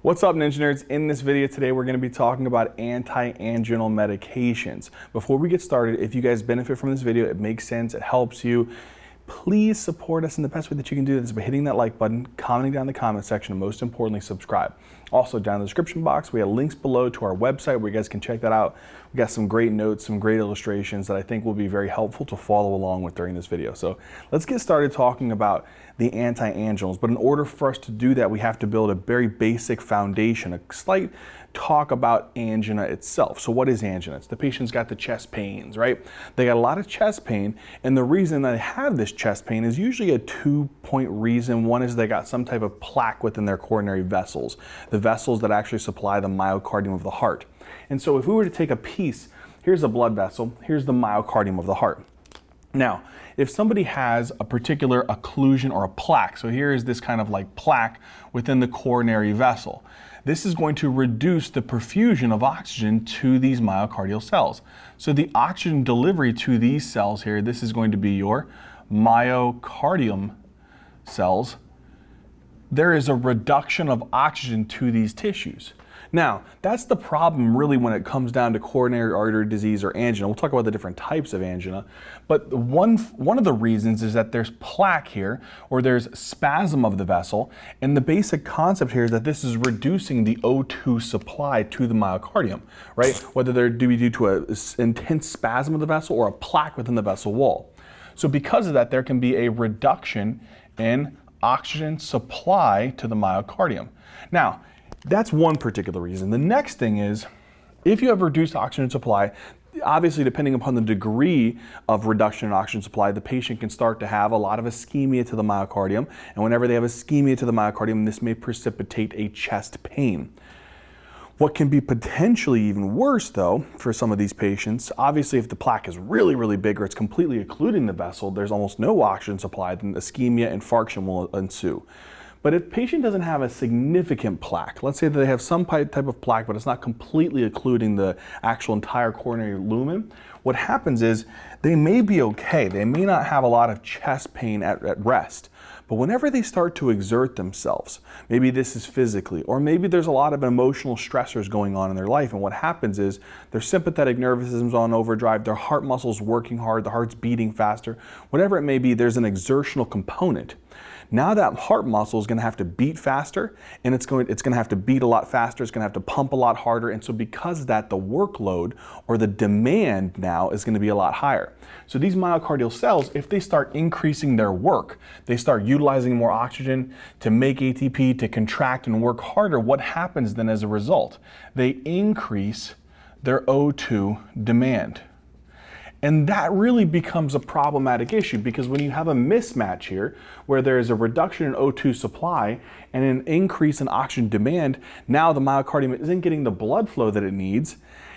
What's up, Ninja Nerds? In this video today, we're going to be talking about anti-anginal medications. Before we get started, if you guys benefit from this video, it makes sense, it helps you, please support us in the best way that you can do this by hitting that like button, commenting down in the comment section, and most importantly, subscribe. Also, down in the description box, we have links below to our website where you guys can check that out. We got some great notes, some great illustrations that I think will be very helpful to follow along with during this video. So let's get started talking about the anti-anginals. But in order for us to do that, we have to build a very basic foundation, a slight talk about angina itself. So what is angina? It's the patient's got the chest pains, right? They got a lot of chest pain, and the reason they have this chest pain is usually a two-point reason. One is they got some type of plaque within their coronary vessels, the vessels that actually supply the myocardium of the heart. And so if we were to take a piece, here's a blood vessel, here's the myocardium of the heart. Now, if somebody has a particular occlusion or a plaque, so here is this kind of like plaque within the coronary vessel, this is going to reduce the perfusion of oxygen to these myocardial cells. So the oxygen delivery to these cells here, this is going to be your myocardium cells. There is a reduction of oxygen to these tissues. Now, that's the problem really when it comes down to coronary artery disease or angina. We'll talk about the different types of angina, but one of the reasons is that there's plaque here, or there's spasm of the vessel, and the basic concept here is that this is reducing the O2 supply to the myocardium, right? Whether they're due to an intense spasm of the vessel or a plaque within the vessel wall. So because of that, there can be a reduction in oxygen supply to the myocardium. Now, that's one particular reason. The next thing is, if you have reduced oxygen supply, obviously depending upon the degree of reduction in oxygen supply, the patient can start to have a lot of ischemia to the myocardium. And whenever they have ischemia to the myocardium, this may precipitate a chest pain. What can be potentially even worse, though, for some of these patients, obviously if the plaque is really, really big or it's completely occluding the vessel, there's almost no oxygen supply, then ischemia, infarction will ensue. But if the patient doesn't have a significant plaque, let's say that they have some type of plaque, but it's not completely occluding the actual entire coronary lumen, what happens is they may be okay. They may not have a lot of chest pain at rest. But whenever they start to exert themselves, maybe this is physically, or maybe there's a lot of emotional stressors going on in their life, and what happens is their sympathetic nervous system's on overdrive, their heart muscle's working hard, the heart's beating faster, whatever it may be, there's an exertional component. Now that heart muscle is going to have to beat faster, and it's going to have to beat a lot faster, it's going to have to pump a lot harder, and so because of that, the workload or the demand now is going to be a lot higher. So these myocardial cells, if they start increasing their work, they start utilizing more oxygen to make ATP, to contract and work harder, what happens then as a result? They increase their O2 demand. And that really becomes a problematic issue, because when you have a mismatch here where there is a reduction in O2 supply and an increase in oxygen demand, now the myocardium isn't getting the blood flow that it needs.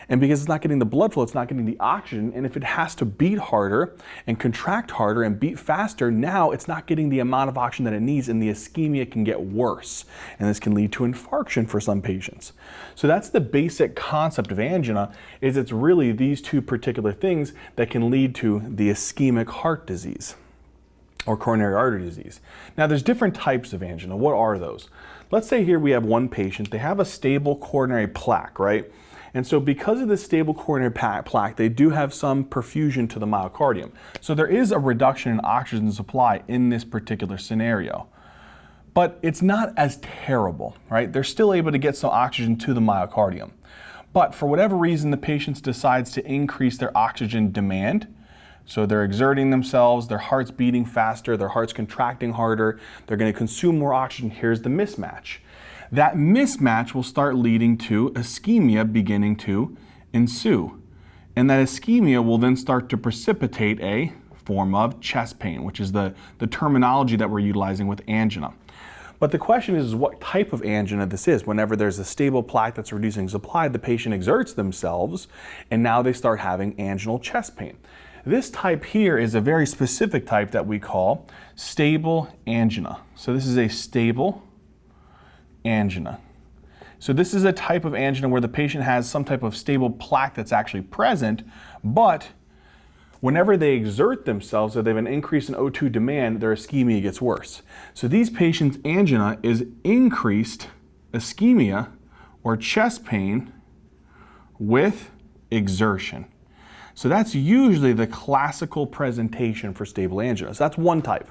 And because it's not getting the blood flow, it's not getting the oxygen. And if it has to beat harder and contract harder and beat faster, now it's not getting the amount of oxygen that it needs, and the ischemia can get worse. And this can lead to infarction for some patients. So that's the basic concept of angina, is it's really these two particular things that can lead to the ischemic heart disease or coronary artery disease. Now there's different types of angina. What are those? Let's say here we have one patient, they have a stable coronary plaque, right? And so because of this stable coronary plaque, they do have some perfusion to the myocardium. So there is a reduction in oxygen supply in this particular scenario. But it's not as terrible, right? They're still able to get some oxygen to the myocardium. But for whatever reason, the patient decides to increase their oxygen demand. So they're exerting themselves, their heart's beating faster, their heart's contracting harder, they're going to consume more oxygen. Here's the mismatch. That mismatch will start leading to ischemia beginning to ensue. And that ischemia will then start to precipitate a form of chest pain, which is the terminology that we're utilizing with angina. But the question is what type of angina this is. Whenever there's a stable plaque that's reducing supply, the patient exerts themselves, and now they start having anginal chest pain. This type here is a very specific type that we call stable angina. So this is a stable angina. So this is a type of angina where the patient has some type of stable plaque that's actually present, but whenever they exert themselves or they have an increase in O2 demand, their ischemia gets worse. So these patients' angina is increased ischemia or chest pain with exertion. So that's usually the classical presentation for stable angina. So that's one type.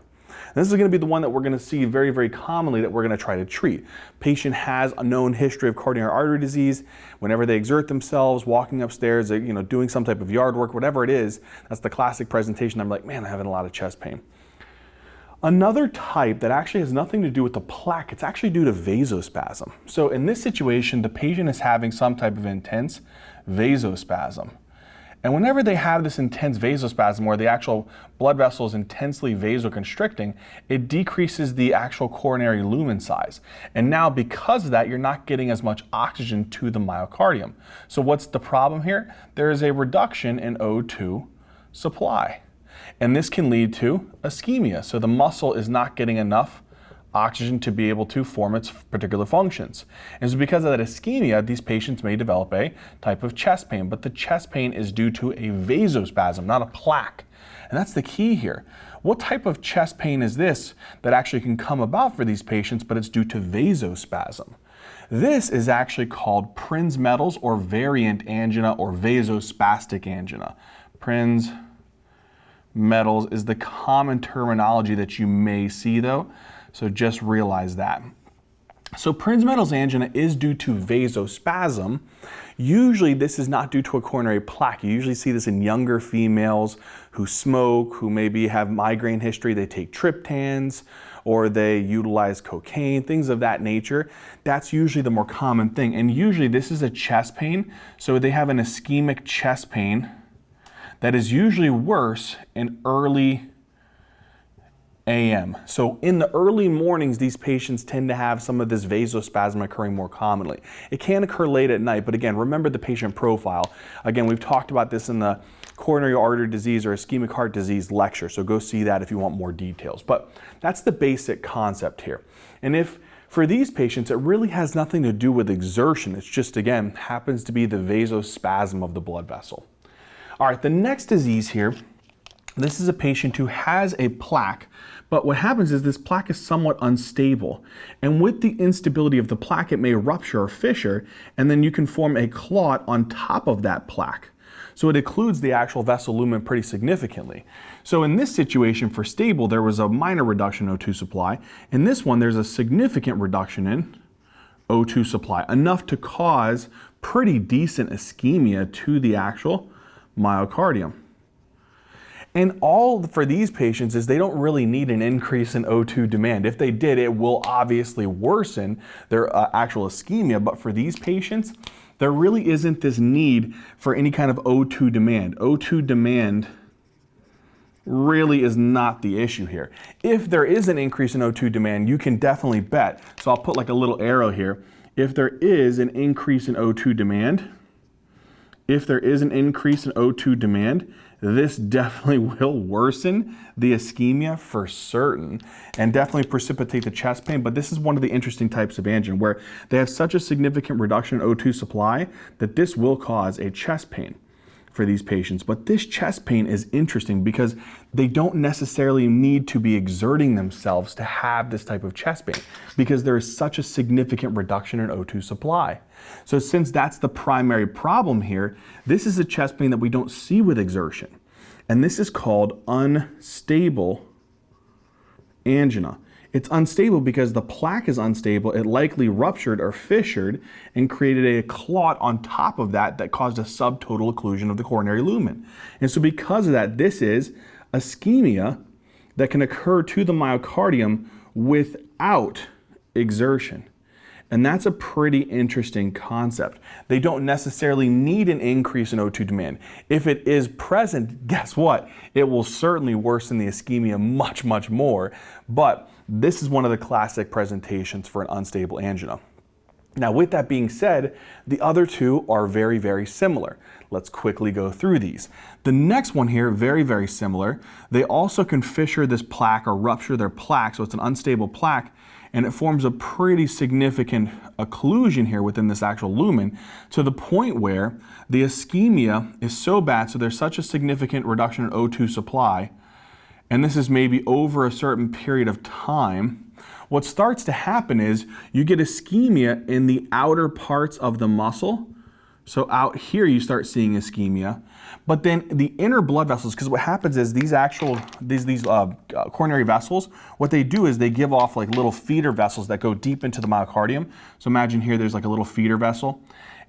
This is going to be the one that we're going to see very, very commonly that we're going to try to treat. Patient has a known history of coronary artery disease. Whenever they exert themselves, walking upstairs, doing some type of yard work, whatever it is, that's the classic presentation. I'm like, man, I'm having a lot of chest pain. Another type that actually has nothing to do with the plaque, it's actually due to vasospasm. So in this situation, the patient is having some type of intense vasospasm. And whenever they have this intense vasospasm where the actual blood vessel is intensely vasoconstricting, it decreases the actual coronary lumen size. And now because of that, you're not getting as much oxygen to the myocardium. So what's the problem here? There is a reduction in O2 supply. And this can lead to ischemia. So the muscle is not getting enough oxygen to be able to form its particular functions. And so because of that ischemia, these patients may develop a type of chest pain, but the chest pain is due to a vasospasm, not a plaque. And that's the key here. What type of chest pain is this that actually can come about for these patients, but it's due to vasospasm? This is actually called Prinzmetal's or variant angina or vasospastic angina. Prinzmetal's is the common terminology that you may see though. So just realize that. So Prinzmetal's angina is due to vasospasm. Usually this is not due to a coronary plaque. You usually see this in younger females who smoke, who maybe have migraine history, they take triptans, or they utilize cocaine, things of that nature. That's usually the more common thing. And usually this is a chest pain. So they have an ischemic chest pain that is usually worse in early AM. So in the early mornings, these patients tend to have some of this vasospasm occurring more commonly. It can occur late at night, but again, remember the patient profile. Again, we've talked about this in the coronary artery disease or ischemic heart disease lecture, so go see that if you want more details. But that's the basic concept here. And if for these patients, it really has nothing to do with exertion. It's just, again, happens to be the vasospasm of the blood vessel. All right, the next disease here, this is a patient who has a plaque, but what happens is this plaque is somewhat unstable. And with the instability of the plaque, it may rupture or fissure, and then you can form a clot on top of that plaque. So it occludes the actual vessel lumen pretty significantly. So in this situation for stable, there was a minor reduction in O2 supply. In this one, there's a significant reduction in O2 supply, enough to cause pretty decent ischemia to the actual myocardium. And all for these patients is they don't really need an increase in O2 demand. If they did, it will obviously worsen their actual ischemia, but for these patients, there really isn't this need for any kind of O2 demand. O2 demand really is not the issue here. If there is an increase in O2 demand, you can definitely bet. So I'll put like a little arrow here. If there is an increase in O2 demand, this definitely will worsen the ischemia for certain and definitely precipitate the chest pain. But this is one of the interesting types of angina where they have such a significant reduction in O2 supply that this will cause a chest pain for these patients. But this chest pain is interesting because they don't necessarily need to be exerting themselves to have this type of chest pain because there is such a significant reduction in O2 supply. So since that's the primary problem here, this is a chest pain that we don't see with exertion. And this is called unstable angina. It's unstable because the plaque is unstable. It likely ruptured or fissured and created a clot on top of that that caused a subtotal occlusion of the coronary lumen. And so because of that, this is ischemia that can occur to the myocardium without exertion. And that's a pretty interesting concept. They don't necessarily need an increase in O2 demand. If it is present, guess what? It will certainly worsen the ischemia much, much more. But this is one of the classic presentations for an unstable angina. Now, with that being said, the other two are very, very similar. Let's quickly go through these. The next one here, very, very similar. They also can fissure this plaque or rupture their plaque, so it's an unstable plaque, and it forms a pretty significant occlusion here within this actual lumen to the point where the ischemia is so bad, so there's such a significant reduction in O2 supply, and this is maybe over a certain period of time, what starts to happen is you get ischemia in the outer parts of the muscle. So out here you start seeing ischemia, but then the inner blood vessels, because what happens is these coronary vessels, what they do is they give off like little feeder vessels that go deep into the myocardium. So imagine here there's like a little feeder vessel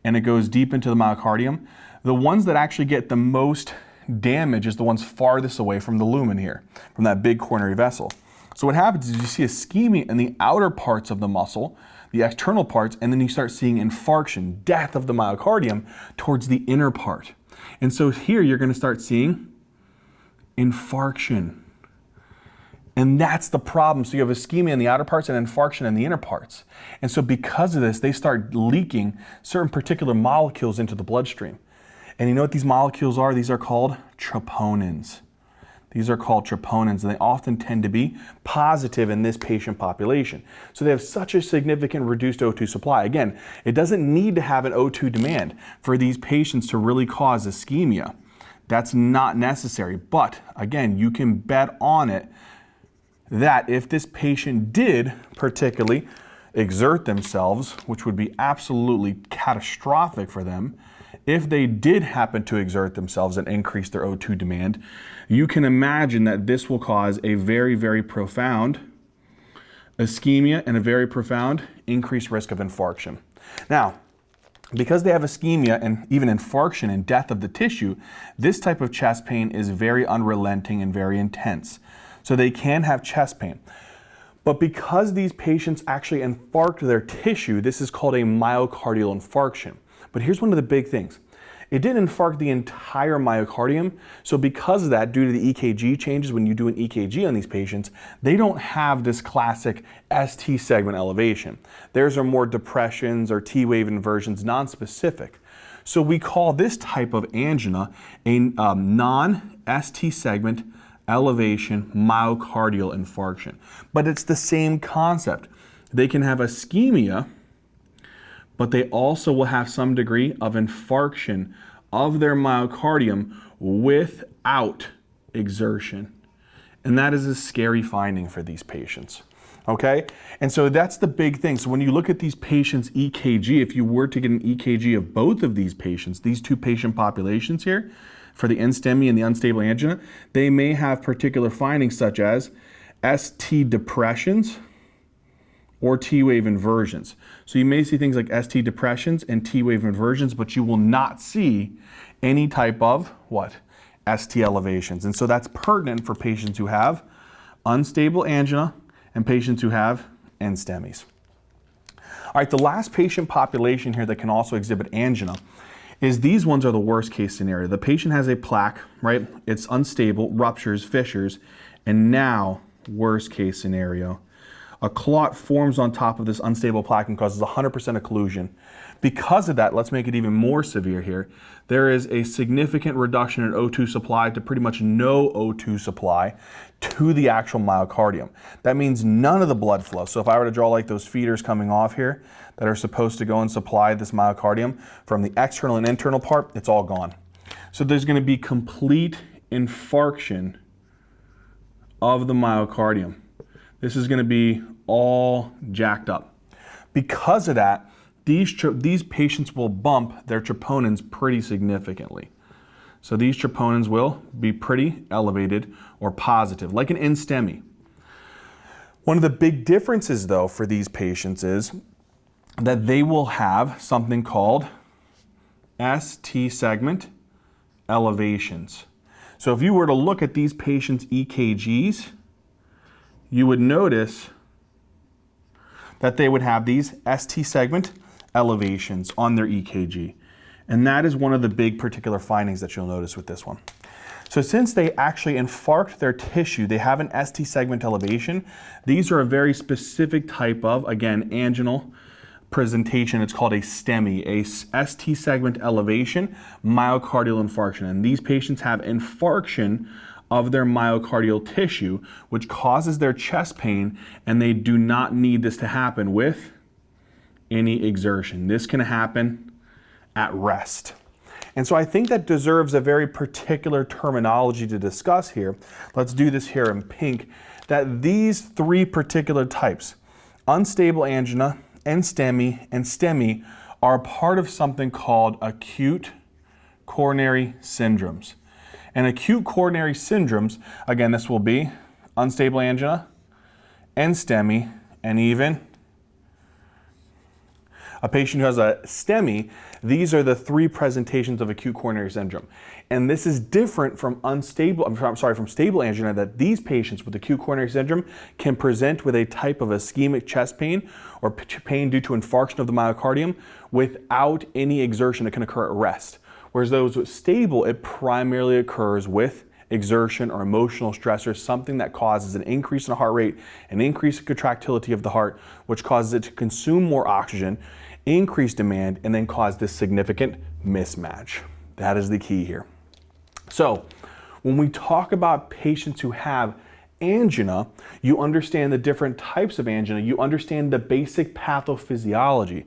and it goes deep into the myocardium. The ones that actually get the most damage is the ones farthest away from the lumen here, from that big coronary vessel. So what happens is you see ischemia in the outer parts of the muscle, the external parts, and then you start seeing infarction, death of the myocardium towards the inner part. And so here you're going to start seeing infarction. And that's the problem. So you have ischemia in the outer parts and infarction in the inner parts. And so because of this, they start leaking certain particular molecules into the bloodstream. And you know what these molecules are? These are called troponins. These are called troponins, and they often tend to be positive in this patient population. So they have such a significant reduced O2 supply. Again, it doesn't need to have an O2 demand for these patients to really cause ischemia. That's not necessary. But again, you can bet on it that if this patient did particularly exert themselves, which would be absolutely catastrophic for them, if they did happen to exert themselves and increase their O2 demand, you can imagine that this will cause a very, very profound ischemia and a very profound increased risk of infarction. Now, because they have ischemia and even infarction and death of the tissue, this type of chest pain is very unrelenting and very intense. So they can have chest pain. But because these patients actually infarct their tissue, this is called a myocardial infarction. But here's one of the big things. It didn't infarct the entire myocardium, so because of that, due to the EKG changes when you do an EKG on these patients, they don't have this classic ST segment elevation. Theirs are more depressions or T-wave inversions, non-specific. So we call this type of angina a non-ST segment elevation myocardial infarction. But it's the same concept. They can have ischemia, but they also will have some degree of infarction of their myocardium without exertion. And that is a scary finding for these patients. Okay? And so that's the big thing. So when you look at these patients' EKG, if you were to get an EKG of both of these patients, these two patient populations here, for the NSTEMI and the unstable angina, they may have particular findings such as ST depressions or T-wave inversions. So you may see things like ST depressions and T-wave inversions, but you will not see any type of what? ST elevations. And so that's pertinent for patients who have unstable angina and patients who have NSTEMIs. All right, the last patient population here that can also exhibit angina is these ones are the worst case scenario. The patient has a plaque, right? It's unstable, ruptures, fissures, and now worst case scenario. A clot forms on top of this unstable plaque and causes 100% occlusion. Because of that, let's make it even more severe here. There is a significant reduction in O2 supply to pretty much no O2 supply to the actual myocardium. That means none of the blood flow. So if I were to draw like those feeders coming off here that are supposed to go and supply this myocardium from the external and internal part, it's all gone. So there's going to be complete infarction of the myocardium. This is going to be all jacked up. Because of that, these patients will bump their troponins pretty significantly. So these troponins will be pretty elevated or positive, like an NSTEMI. One of the big differences, though, for these patients is that they will have something called ST segment elevations. So if you were to look at these patients' EKGs, you would notice that they would have these ST segment elevations on their EKG. And that is one of the big particular findings that you'll notice with this one. So since they actually infarct their tissue, they have an ST segment elevation. These are a very specific type of, again, anginal presentation. It's called a STEMI, a ST segment elevation myocardial infarction. And these patients have infarction of their myocardial tissue, which causes their chest pain, and they do not need this to happen with any exertion. This can happen at rest. And so I think that deserves a very particular terminology to discuss here. Let's do this here in pink, that these three particular types, unstable angina, NSTEMI, and STEMI, are part of something called acute coronary syndromes. And acute coronary syndromes, again, this will be unstable angina, NSTEMI, and even a patient who has a STEMI. These are the three presentations of acute coronary syndrome. And this is different from from stable angina, that these patients with acute coronary syndrome can present with a type of ischemic chest pain or pain due to infarction of the myocardium without any exertion that can occur at rest. Whereas those with stable, it primarily occurs with exertion or emotional stressors, something that causes an increase in the heart rate, an increase in contractility of the heart, which causes it to consume more oxygen, increase demand, and then cause this significant mismatch. That is the key here. So when we talk about patients who have angina, you understand the different types of angina, you understand the basic pathophysiology.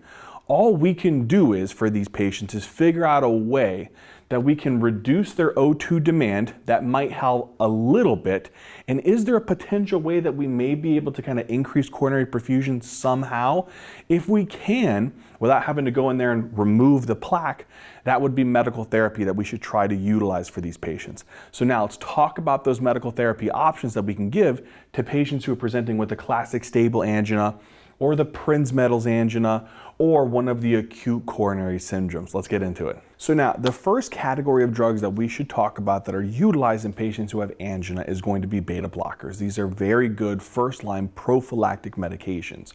All we can do is, for these patients, is figure out a way that we can reduce their O2 demand. That might help a little bit. And is there a potential way that we may be able to kind of increase coronary perfusion somehow? If we can, without having to go in there and remove the plaque, that would be medical therapy that we should try to utilize for these patients. So now let's talk about those medical therapy options that we can give to patients who are presenting with the classic stable angina, or the Prinzmetal's angina, or one of the acute coronary syndromes. Let's get into it. So now, the first category of drugs that we should talk about that are utilized in patients who have angina is going to be beta blockers. These are very good first-line prophylactic medications.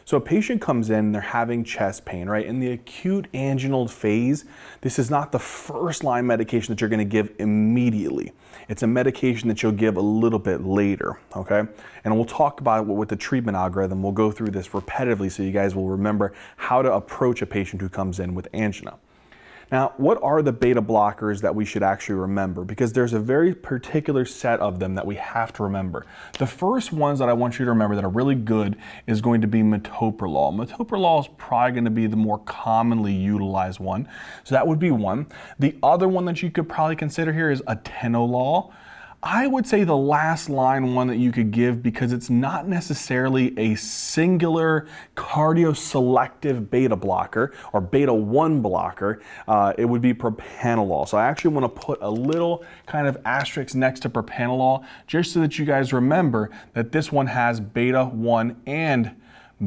So a patient comes in, they're having chest pain, right? In the acute anginal phase, this is not the first line medication that you're gonna give immediately. It's a medication that you'll give a little bit later, okay? And we'll talk about it with the treatment algorithm. We'll go through this repetitively so you guys will remember how to approach a patient who comes in with angina. Now, what are the beta blockers that we should actually remember? Because there's a very particular set of them that we have to remember. The first ones that I want you to remember that are really good is going to be metoprolol. Metoprolol is probably going to be the more commonly utilized one. So that would be one. The other one that you could probably consider here is atenolol. I would say the last line one that you could give, because it's not necessarily a singular cardioselective beta blocker or beta 1 blocker, it would be propranolol. So I actually want to put a little kind of asterisk next to propranolol just so that you guys remember that this one has beta 1 and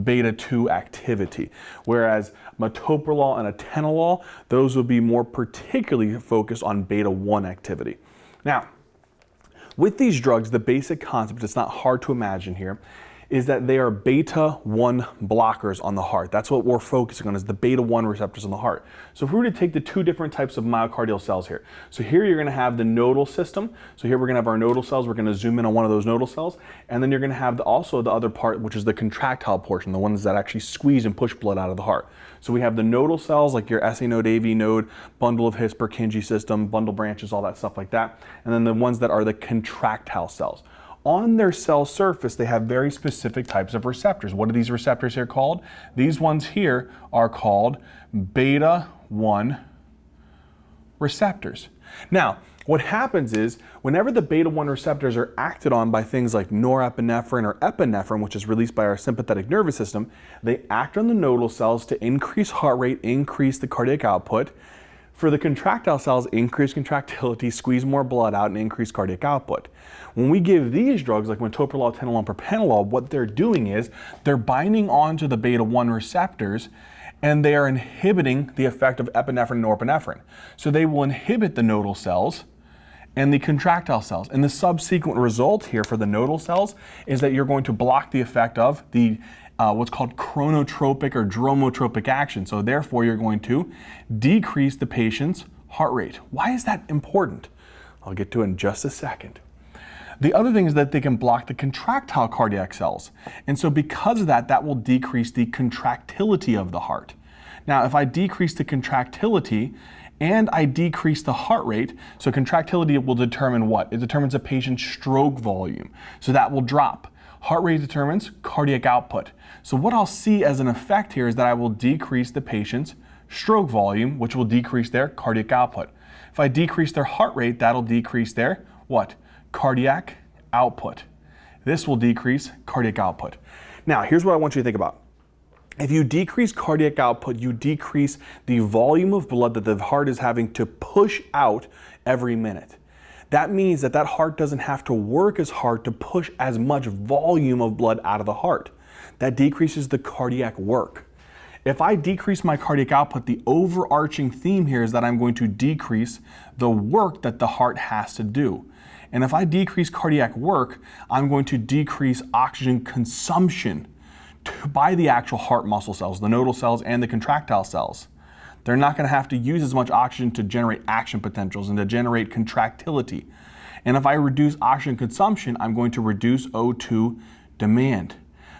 beta 2 activity, whereas metoprolol and atenolol, those would be more particularly focused on beta 1 activity. Now, with these drugs, the basic concept, it's not hard to imagine here, is that they are beta 1 blockers on the heart. That's what we're focusing on, is the beta 1 receptors on the heart. So if we were to take the two different types of myocardial cells here. So here you're gonna have the nodal system. So here we're gonna have our nodal cells. We're gonna zoom in on one of those nodal cells. And then you're gonna have also the other part, which is the contractile portion, the ones that actually squeeze and push blood out of the heart. So we have the nodal cells, like your SA node, AV node, bundle of His, Purkinje system, bundle branches, all that stuff like that. And then the ones that are the contractile cells. On their cell surface, they have very specific types of receptors. What are these receptors here called? These ones here are called beta 1 receptors. Now, what happens is, whenever the beta 1 receptors are acted on by things like norepinephrine or epinephrine, which is released by our sympathetic nervous system, they act on the nodal cells to increase heart rate, increase the cardiac output. For the contractile cells, increase contractility, squeeze more blood out, and increase cardiac output. When we give these drugs like metoprolol, atenolol, and propranolol, what they're doing is they're binding onto the beta 1 receptors, and they are inhibiting the effect of epinephrine and norepinephrine. So they will inhibit the nodal cells and the contractile cells. And the subsequent result here for the nodal cells is that you're going to block the effect of the what's called chronotropic or dromotropic action. So therefore, you're going to decrease the patient's heart rate. Why is that important? I'll get to it in just a second. The other thing is that they can block the contractile cardiac cells. And so because of that, that will decrease the contractility of the heart. Now, if I decrease the contractility and I decrease the heart rate, so contractility will determine what? It determines a patient's stroke volume. So that will drop. Heart rate determines cardiac output. So what I'll see as an effect here is that I will decrease the patient's stroke volume, which will decrease their cardiac output. If I decrease their heart rate, that'll decrease their what? Cardiac output. This will decrease cardiac output. Now, here's what I want you to think about. If you decrease cardiac output, you decrease the volume of blood that the heart is having to push out every minute. That means that that heart doesn't have to work as hard to push as much volume of blood out of the heart. That decreases the cardiac work. If I decrease my cardiac output, the overarching theme here is that I'm going to decrease the work that the heart has to do. And if I decrease cardiac work, I'm going to decrease oxygen consumption by the actual heart muscle cells, the nodal cells and the contractile cells. They're not going to have to use as much oxygen to generate action potentials and to generate contractility. And if I reduce oxygen consumption, I'm going to reduce O2 demand.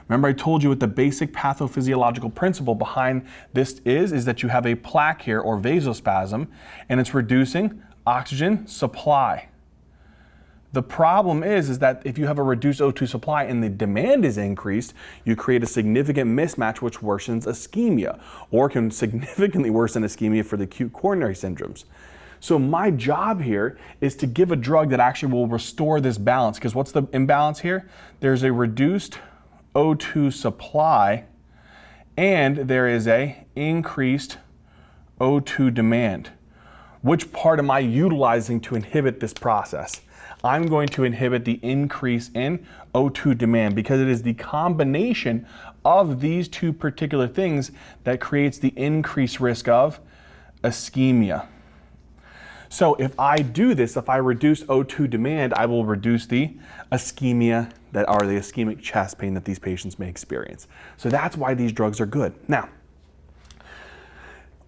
Remember I told you what the basic pathophysiological principle behind this is that you have a plaque here or vasospasm and it's reducing oxygen supply. The problem is that if you have a reduced O2 supply and the demand is increased, you create a significant mismatch which worsens ischemia or can significantly worsen ischemia for the acute coronary syndromes. So my job here is to give a drug that actually will restore this balance, because what's the imbalance here? There's a reduced O2 supply and there is a increased O2 demand. Which part am I utilizing to inhibit this process? I'm going to inhibit the increase in O2 demand because it is the combination of these two particular things that creates the increased risk of ischemia. So if I do this, if I reduce O2 demand, I will reduce the ischemia that are the ischemic chest pain that these patients may experience. So that's why these drugs are good. Now,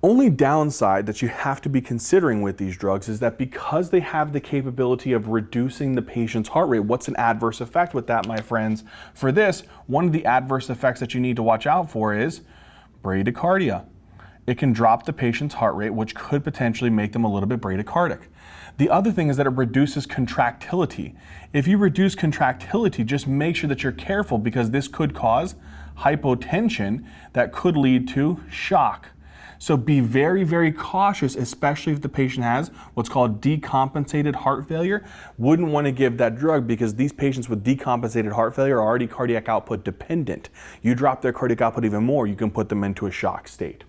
only downside that you have to be considering with these drugs is that because they have the capability of reducing the patient's heart rate, what's an adverse effect with that, my friends? For this, one of the adverse effects that you need to watch out for is bradycardia. It can drop the patient's heart rate, which could potentially make them a little bit bradycardic. The other thing is that it reduces contractility. If you reduce contractility, just make sure that you're careful because this could cause hypotension that could lead to shock. So be very, very cautious, especially if the patient has what's called decompensated heart failure. Wouldn't want to give that drug because these patients with decompensated heart failure are already cardiac output dependent. You drop their cardiac output even more, you can put them into a shock state.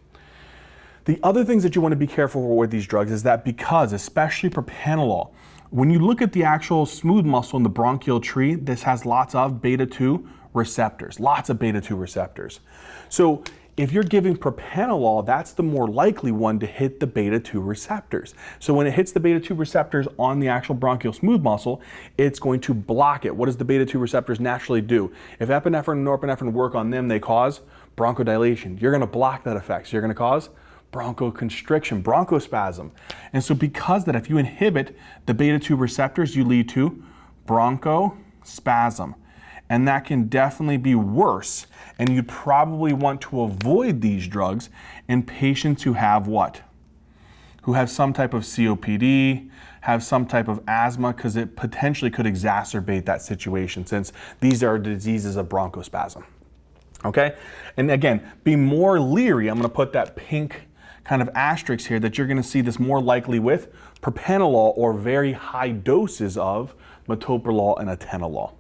The other things that you want to be careful for with these drugs is that because, especially propranolol, when you look at the actual smooth muscle in the bronchial tree, this has lots of beta-2 receptors, lots of beta-2 receptors. So if you're giving propranolol, that's the more likely one to hit the beta-2 receptors. So when it hits the beta-2 receptors on the actual bronchial smooth muscle, it's going to block it. What does the beta-2 receptors naturally do? If epinephrine and norepinephrine work on them, they cause bronchodilation. You're going to block that effect. So you're going to cause bronchoconstriction, bronchospasm. And so because that, if you inhibit the beta-2 receptors, you lead to bronchospasm. And that can definitely be worse. And you'd probably want to avoid these drugs in patients who have what? Who have some type of COPD, have some type of asthma, because it potentially could exacerbate that situation since these are diseases of bronchospasm. Okay? And again, be more leery. I'm going to put that pink kind of asterisk here that you're going to see this more likely with propranolol or very high doses of metoprolol and atenolol.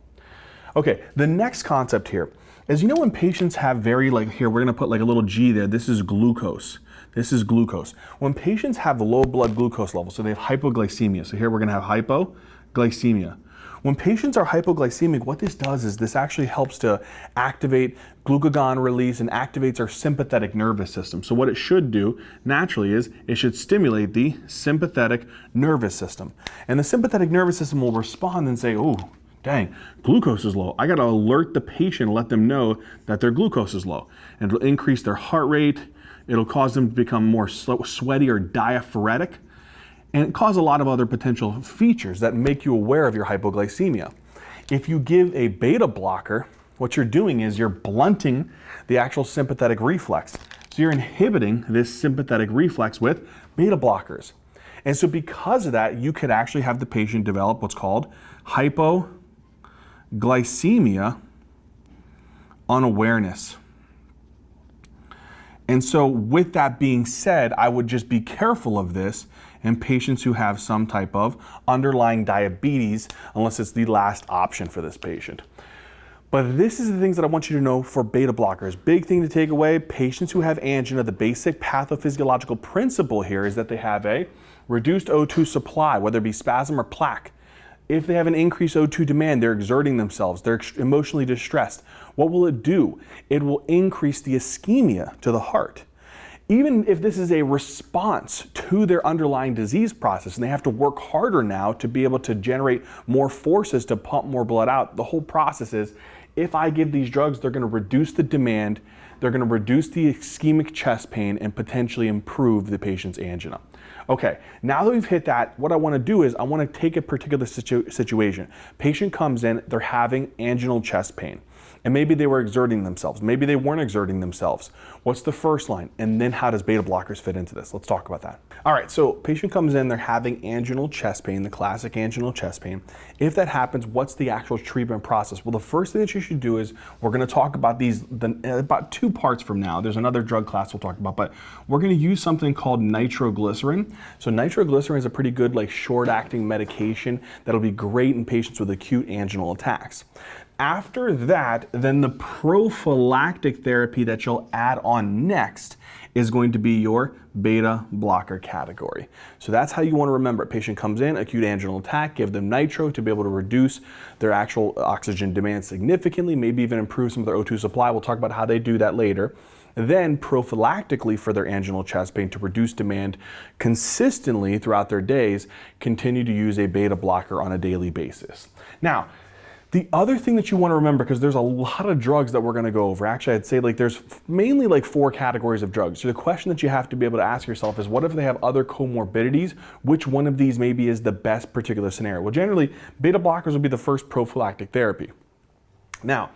Okay, the next concept here is, you know, when patients have very, like here, we're going to put like a little G there. This is glucose. This is glucose. When patients have low blood glucose levels, so they have hypoglycemia. So here we're going to have hypoglycemia. When patients are hypoglycemic, what this does is this actually helps to activate glucagon release and activates our sympathetic nervous system. So what it should do naturally is it should stimulate the sympathetic nervous system. And the sympathetic nervous system will respond and say, oh, dang, glucose is low. I got to alert the patient, let them know that their glucose is low. And it'll increase their heart rate. It'll cause them to become more sweaty or diaphoretic. And it causes a lot of other potential features that make you aware of your hypoglycemia. If you give a beta blocker, what you're doing is you're blunting the actual sympathetic reflex. So you're inhibiting this sympathetic reflex with beta blockers. And so because of that, you could actually have the patient develop what's called hypoglycemia unawareness. And so with that being said, I would just be careful of this in patients who have some type of underlying diabetes, unless it's the last option for this patient. But this is the things that I want you to know for beta blockers. Big thing to take away, patients who have angina, the basic pathophysiological principle here is that they have a reduced O2 supply, whether it be spasm or plaque. If they have an increased O2 demand, they're exerting themselves, they're emotionally distressed. What will it do? It will increase the ischemia to the heart. Even if this is a response to their underlying disease process and they have to work harder now to be able to generate more forces to pump more blood out, the whole process is, if I give these drugs, they're going to reduce the demand, they're going to reduce the ischemic chest pain and potentially improve the patient's angina. Okay, now that we've hit that, what I want to do is I want to take a particular situation. Patient comes in, they're having anginal chest pain. And maybe they were exerting themselves. Maybe they weren't exerting themselves. What's the first line? And then how does beta blockers fit into this? Let's talk about that. All right, so patient comes in, they're having anginal chest pain, the classic anginal chest pain. If that happens, what's the actual treatment process? Well, the first thing that you should do is, we're gonna talk about these about 2 parts from now. There's another drug class we'll talk about, but we're gonna use something called nitroglycerin. So nitroglycerin is a pretty good, like, short-acting medication that'll be great in patients with acute anginal attacks. After that, then the prophylactic therapy that you'll add on next is going to be your beta blocker category. So that's how you want to remember it. Patient comes in, acute anginal attack, give them nitro to be able to reduce their actual oxygen demand significantly, maybe even improve some of their O2 supply. We'll talk about how they do that later. Then prophylactically for their anginal chest pain to reduce demand consistently throughout their days, continue to use a beta blocker on a daily basis. Now, the other thing that you want to remember, because there's a lot of drugs that we're going to go over. Actually, I'd say there's mainly 4 categories of drugs. So the question that you have to be able to ask yourself is, what if they have other comorbidities? Which one of these maybe is the best particular scenario? Well, generally, beta blockers will be the first prophylactic therapy. Now,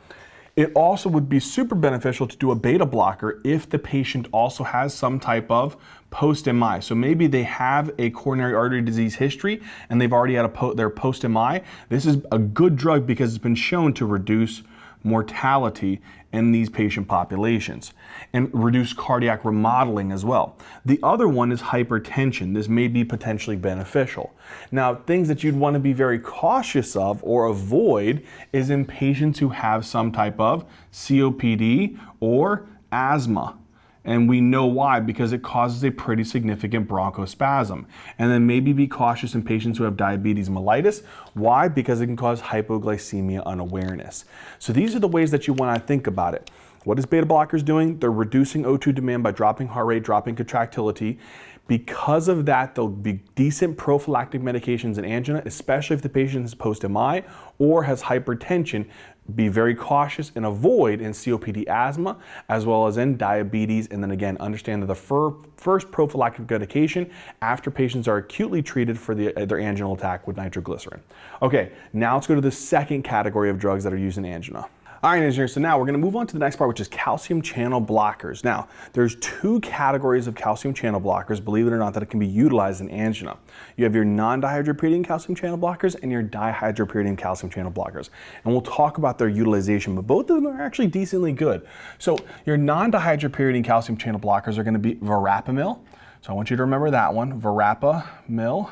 it also would be super beneficial to do a beta blocker if the patient also has some type of post-MI. So maybe they have a coronary artery disease history and they've already had their post-MI. This is a good drug because it's been shown to reduce mortality in these patient populations and reduce cardiac remodeling as well. The other one is hypertension. This may be potentially beneficial. Now, things that you'd want to be very cautious of or avoid is in patients who have some type of COPD or asthma. And we know why, because it causes a pretty significant bronchospasm. And then maybe be cautious in patients who have diabetes mellitus. Why? Because it can cause hypoglycemia unawareness. So these are the ways that you want to think about it. What is beta blockers doing? They're reducing O2 demand by dropping heart rate, dropping contractility. Because of that, there'll be decent prophylactic medications in angina, especially if the patient is post-MI or has hypertension. Be very cautious and avoid in COPD asthma, as well as in diabetes. And then again, understand that the first prophylactic medication after patients are acutely treated for their anginal attack with nitroglycerin. Okay, now let's go to the second category of drugs that are used in angina. All right, engineers, so now we're going to move on to the next part, which is calcium channel blockers. Now, there's 2 categories of calcium channel blockers, believe it or not, that it can be utilized in angina. You have your non-dihydropyridine calcium channel blockers and your dihydropyridine calcium channel blockers. And we'll talk about their utilization, but both of them are actually decently good. So your non-dihydropyridine calcium channel blockers are going to be verapamil. So I want you to remember that one, verapamil.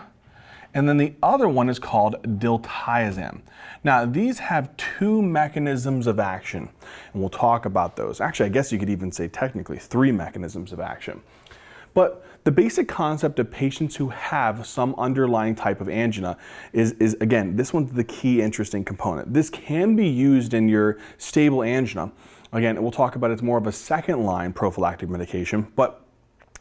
And then the other one is called diltiazem. Now, these have 2 mechanisms of action, and we'll talk about those. Actually, I guess you could even say technically 3 mechanisms of action. But the basic concept of patients who have some underlying type of angina is again, this one's the key interesting component. This can be used in your stable angina. Again, we'll talk about it's more of a second-line prophylactic medication, but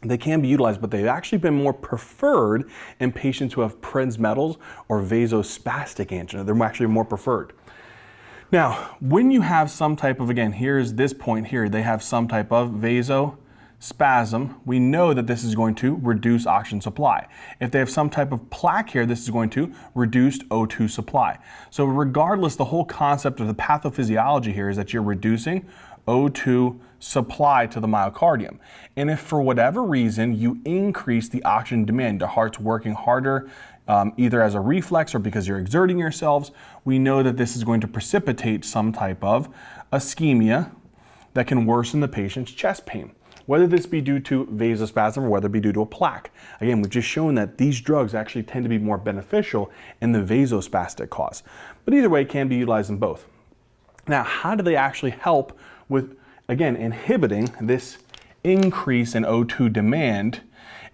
they can be utilized, but they've actually been more preferred in patients who have Prinz metals or vasospastic angina. They're actually more preferred. Now, when you have some type of, again, here's this point here, they have some type of vasospasm, we know that this is going to reduce oxygen supply. If they have some type of plaque here, this is going to reduce O2 supply. So regardless, the whole concept of the pathophysiology here is that you're reducing O2 supply to the myocardium. And if for whatever reason you increase the oxygen demand, the heart's working harder, either as a reflex or because you're exerting yourselves, we know that this is going to precipitate some type of ischemia that can worsen the patient's chest pain. whether this be due to vasospasm or whether it be due to a plaque. Again, we've just shown that these drugs actually tend to be more beneficial in the vasospastic cause. But either way, it can be utilized in both. Now, how do they actually help with, again, inhibiting this increase in O2 demand,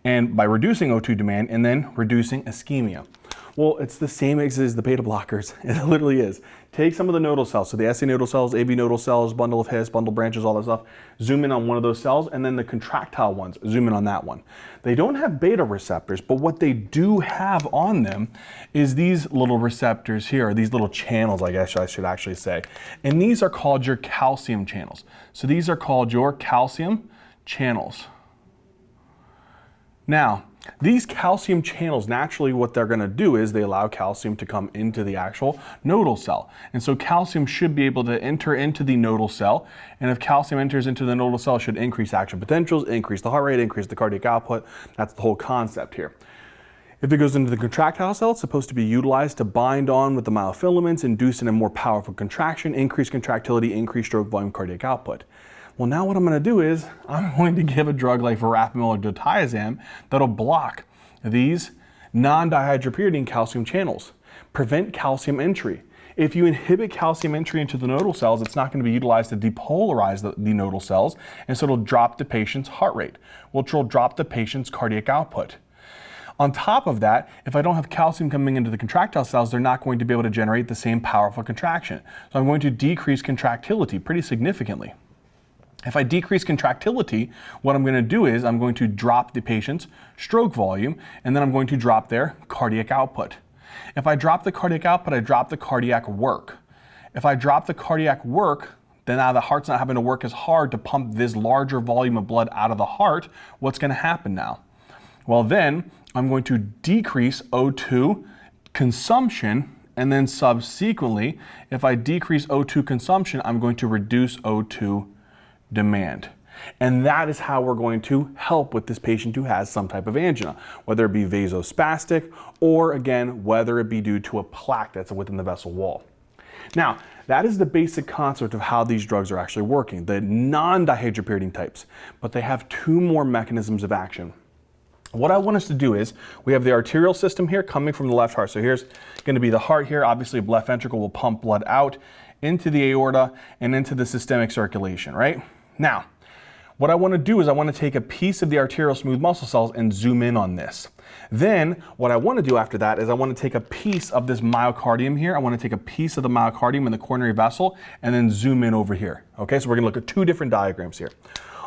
and by reducing O2 demand and then reducing ischemia? Well, it's the same as the beta blockers. It literally is. Take some of the nodal cells, so the SC nodal cells, AV nodal cells, bundle of His, bundle branches, all that stuff, zoom in on one of those cells, and then the contractile ones, zoom in on that one. They don't have beta receptors, but what they do have on them is these little receptors here, or these little channels, I guess I should actually say. And these are called your calcium channels. So these are called your calcium channels. Now, these calcium channels, naturally what they're going to do is they allow calcium to come into the actual nodal cell. And so calcium should be able to enter into the nodal cell. And if calcium enters into the nodal cell, it should increase action potentials, increase the heart rate, increase the cardiac output. That's the whole concept here. If it goes into the contractile cell, it's supposed to be utilized to bind on with the myofilaments, inducing a more powerful contraction, increase contractility, increase stroke volume, cardiac output. Well, now what I'm going to do is I'm going to give a drug like verapamil or diltiazem that'll block these non-dihydropyridine calcium channels, prevent calcium entry. If you inhibit calcium entry into the nodal cells, it's not going to be utilized to depolarize the nodal cells, and so it'll drop the patient's heart rate, which will drop the patient's cardiac output. On top of that, if I don't have calcium coming into the contractile cells, they're not going to be able to generate the same powerful contraction. So I'm going to decrease contractility pretty significantly. If I decrease contractility, what I'm going to do is I'm going to drop the patient's stroke volume, and then I'm going to drop their cardiac output. If I drop the cardiac output, I drop the cardiac work. If I drop the cardiac work, then now the heart's not having to work as hard to pump this larger volume of blood out of the heart. What's going to happen now? Well, then I'm going to decrease O2 consumption, and then subsequently, if I decrease O2 consumption, I'm going to reduce O2 demand. And that is how we're going to help with this patient who has some type of angina, whether it be vasospastic or, again, whether it be due to a plaque that's within the vessel wall. Now, that is the basic concept of how these drugs are actually working, the non-dihydropyridine types, but they have two more mechanisms of action. What I want us to do is, we have the arterial system here coming from the left heart. So here's going to be the heart here. Obviously, the left ventricle will pump blood out into the aorta and into the systemic circulation, right? Now, what I want to do is I want to take a piece of the arterial smooth muscle cells and zoom in on this. Then what I want to do after that is I want to take a piece of this myocardium here. I want to take a piece of the myocardium in the coronary vessel and then zoom in over here. Okay, so we're going to look at two different diagrams here.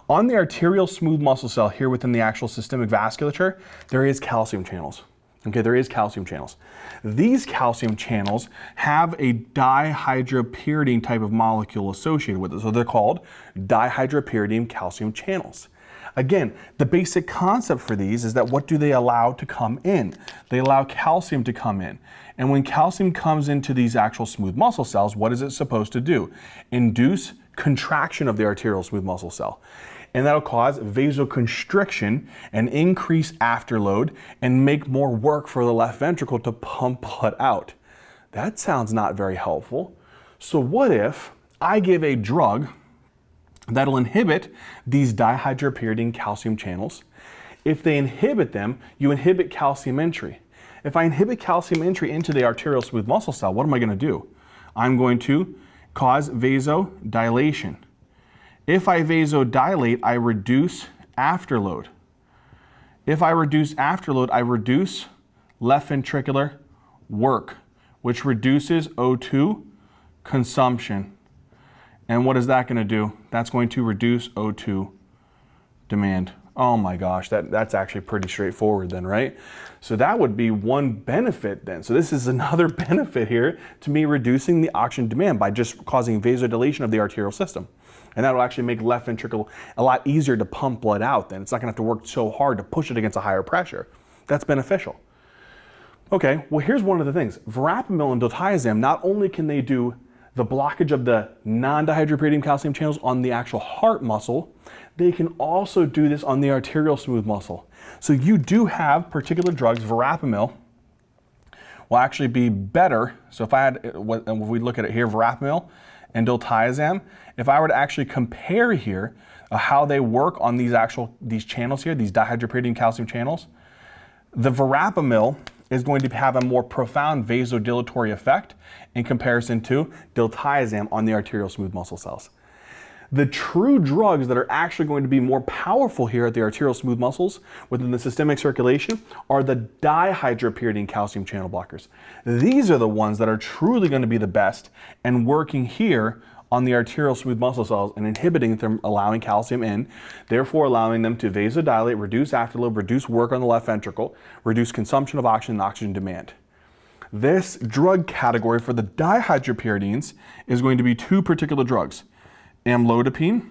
On the arterial smooth muscle cell here within the actual systemic vasculature, there is calcium channels. Okay, there is calcium channels. These calcium channels have a dihydropyridine type of molecule associated with it. So they're called dihydropyridine calcium channels. Again, the basic concept for these is that what do they allow to come in? They allow calcium to come in. And when calcium comes into these actual smooth muscle cells, what is it supposed to do? Induce contraction of the arterial smooth muscle cell. And that'll cause vasoconstriction and increase afterload and make more work for the left ventricle to pump blood out. That sounds not very helpful. So what if I give a drug that'll inhibit these dihydropyridine calcium channels? If they inhibit them, you inhibit calcium entry. If I inhibit calcium entry into the arterial smooth muscle cell, what am I going to do? I'm going to cause vasodilation. If I vasodilate, I reduce afterload. If I reduce afterload, I reduce left ventricular work, which reduces O2 consumption. And what is that going to do? That's going to reduce O2 demand. Oh my gosh, that's actually pretty straightforward then, right? So that would be one benefit then. So this is another benefit here to me reducing the oxygen demand by just causing vasodilation of the arterial system. And that will actually make left ventricle a lot easier to pump blood out then. It's not going to have to work so hard to push it against a higher pressure. That's beneficial. Okay, well here's one of the things. Verapamil and diltiazem, not only can they do the blockage of the non-dihydropyridine calcium channels on the actual heart muscle, they can also do this on the arterial smooth muscle. So you do have particular drugs, verapamil will actually be better. So if we look at it here, verapamil and diltiazem, if I were to actually compare here how they work on these channels here, these dihydropyridine calcium channels, the verapamil is going to have a more profound vasodilatory effect in comparison to diltiazem on the arterial smooth muscle cells. The true drugs that are actually going to be more powerful here at the arterial smooth muscles within the systemic circulation are the dihydropyridine calcium channel blockers. These are the ones that are truly going to be the best and working here on the arterial smooth muscle cells and inhibiting them, allowing calcium in, therefore allowing them to vasodilate, reduce afterload, reduce work on the left ventricle, reduce consumption of oxygen and oxygen demand. This drug category for the dihydropyridines is going to be two particular drugs, amlodipine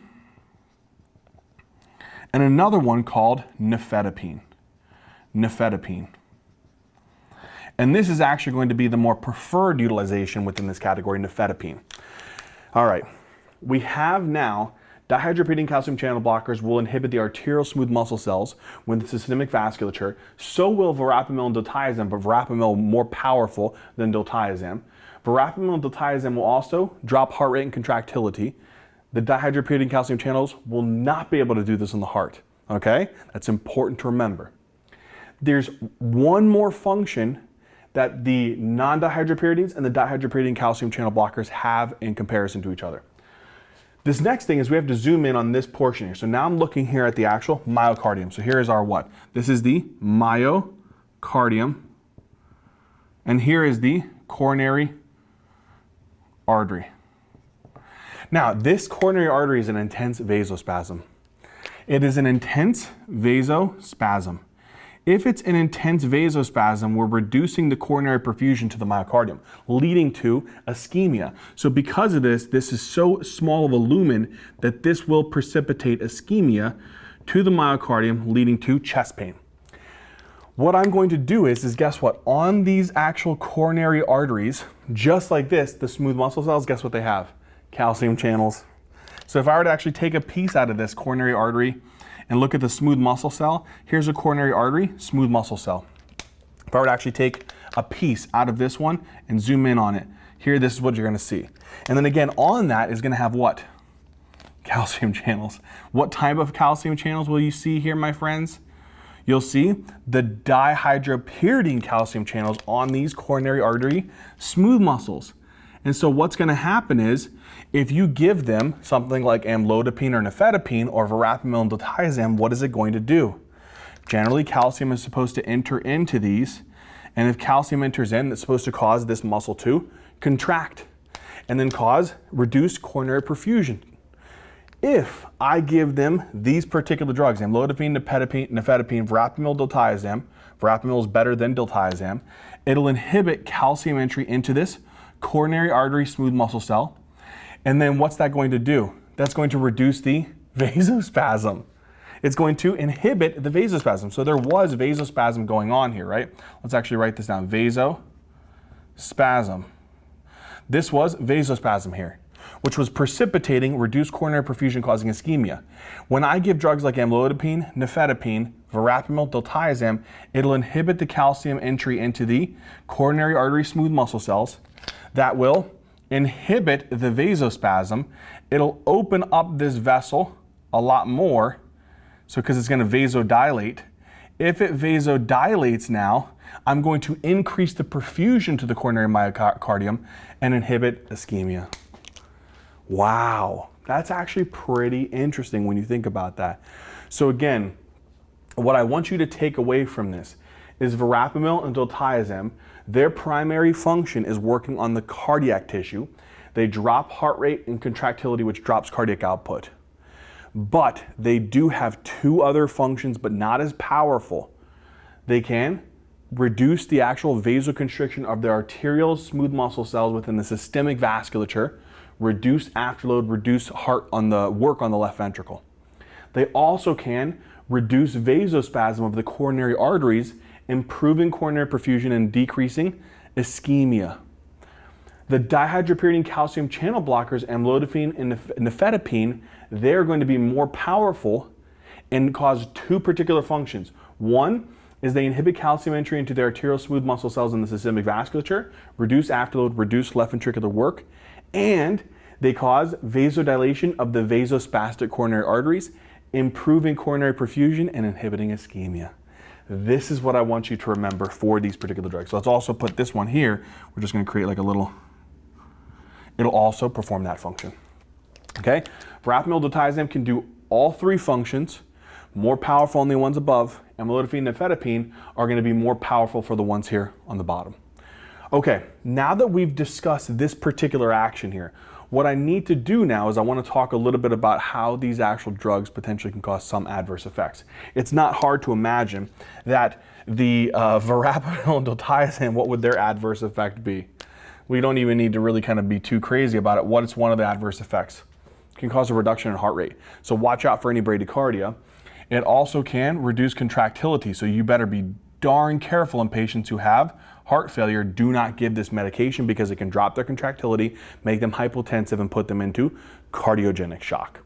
and another one called nifedipine. And this is actually going to be the more preferred utilization within this category, nifedipine. All right, we have now dihydropyridine calcium channel blockers will inhibit the arterial smooth muscle cells with the systemic vasculature. So will verapamil and diltiazem, but verapamil more powerful than diltiazem. Verapamil and diltiazem will also drop heart rate and contractility. The dihydropyridine calcium channels will not be able to do this in the heart, okay? That's important to remember. There's one more function that the non-dihydropyridines and the dihydropyridine calcium channel blockers have in comparison to each other. This next thing is we have to zoom in on this portion here. So now I'm looking here at the actual myocardium. So here is our what? This is the myocardium, and here is the coronary artery. Now, this coronary artery is an intense vasospasm. It is an intense vasospasm. If it's an intense vasospasm, we're reducing the coronary perfusion to the myocardium, leading to ischemia. So because of this, this is so small of a lumen that this will precipitate ischemia to the myocardium, leading to chest pain. What I'm going to do is guess what? On these actual coronary arteries, just like this, the smooth muscle cells, guess what they have? Calcium channels. So if I were to actually take a piece out of this coronary artery and look at the smooth muscle cell, here's a coronary artery, smooth muscle cell. If I were to actually take a piece out of this one and zoom in on it, here this is what you're going to see. And then again, on that is going to have what? Calcium channels. What type of calcium channels will you see here, my friends? You'll see the dihydropyridine calcium channels on these coronary artery smooth muscles. And so what's going to happen is, if you give them something like amlodipine or nifedipine or verapamil and diltiazem, what is it going to do? Generally, calcium is supposed to enter into these, and if calcium enters in, it's supposed to cause this muscle to contract and then cause reduced coronary perfusion. If I give them these particular drugs, amlodipine, nifedipine, verapamil, diltiazem, verapamil is better than diltiazem, it'll inhibit calcium entry into this coronary artery smooth muscle cell. And then what's that going to do? That's going to reduce the vasospasm. It's going to inhibit the vasospasm. So there was vasospasm going on here, right? Let's actually write this down. Vasospasm. This was vasospasm here, which was precipitating reduced coronary perfusion causing ischemia. When I give drugs like amlodipine, nifedipine, verapamil, diltiazem, it'll inhibit the calcium entry into the coronary artery smooth muscle cells. That will inhibit the vasospasm. It'll open up this vessel a lot more, so because it's going to vasodilate. If it vasodilates now, I'm going to increase the perfusion to the coronary myocardium and inhibit ischemia. Wow, that's actually pretty interesting when you think about that. So again, what I want you to take away from this is verapamil and diltiazem, their primary function is working on the cardiac tissue. They drop heart rate and contractility, which drops cardiac output. But they do have two other functions, but not as powerful. They can reduce the actual vasoconstriction of the arterial smooth muscle cells within the systemic vasculature, reduce afterload, reduce work on the left ventricle. They also can reduce vasospasm of the coronary arteries, improving coronary perfusion and decreasing ischemia. The dihydropyridine calcium channel blockers, amlodipine and nifedipine, they're going to be more powerful and cause two particular functions. One is they inhibit calcium entry into the arterial smooth muscle cells in the systemic vasculature, reduce afterload, reduce left ventricular work, and They cause vasodilation of the vasospastic coronary arteries, improving coronary perfusion and inhibiting ischemia. This is what I want you to remember for these particular drugs. So let's also put this one here. We're just going to create like a little, it'll also perform that function. Okay? Rapamycin can do all three functions, more powerful on the ones above. Amlodipine and nifedipine are going to be more powerful for the ones here on the bottom. Okay, now that we've discussed this particular action here, what I need to do now is I want to talk a little bit about how these actual drugs potentially can cause some adverse effects. It's not hard to imagine that the verapamil and diltiazem, what would their adverse effect be? We don't even need to really kind of be too crazy about it. What is one of the adverse effects? It can cause a reduction in heart rate. So watch out for any bradycardia. It also can reduce contractility, so you better be darn careful in patients who have heart failure. Do not give this medication because it can drop their contractility, make them hypotensive, and put them into cardiogenic shock.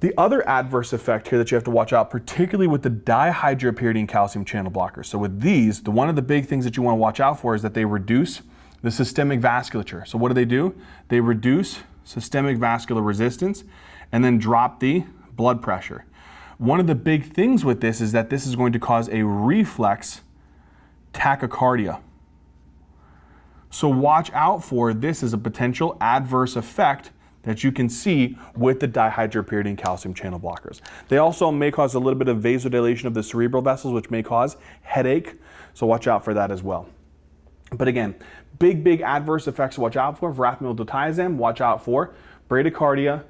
The other adverse effect here that you have to watch out, particularly with the dihydropyridine calcium channel blockers. So with these, one of the big things that you want to watch out for is that they reduce the systemic vasculature. So what do? They reduce systemic vascular resistance and then drop the blood pressure. One of the big things with this is that this is going to cause a reflex tachycardia. So watch out for this as a potential adverse effect that you can see with the dihydropyridine calcium channel blockers. They also may cause a little bit of vasodilation of the cerebral vessels, which may cause headache. So watch out for that as well. But again, big adverse effects to watch out for. Verapamil diltiazem, watch out for bradycardia.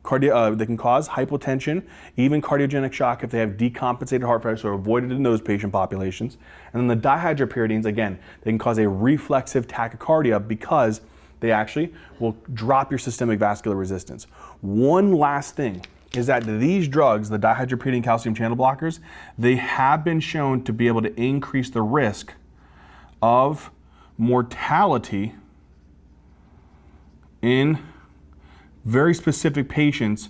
They can cause hypotension, even cardiogenic shock if they have decompensated heart failure, so avoided in those patient populations. And then the dihydropyridines, again, they can cause a reflexive tachycardia because they actually will drop your systemic vascular resistance. One last thing is that these drugs, the dihydropyridine calcium channel blockers, they have been shown to be able to increase the risk of mortality in very specific patients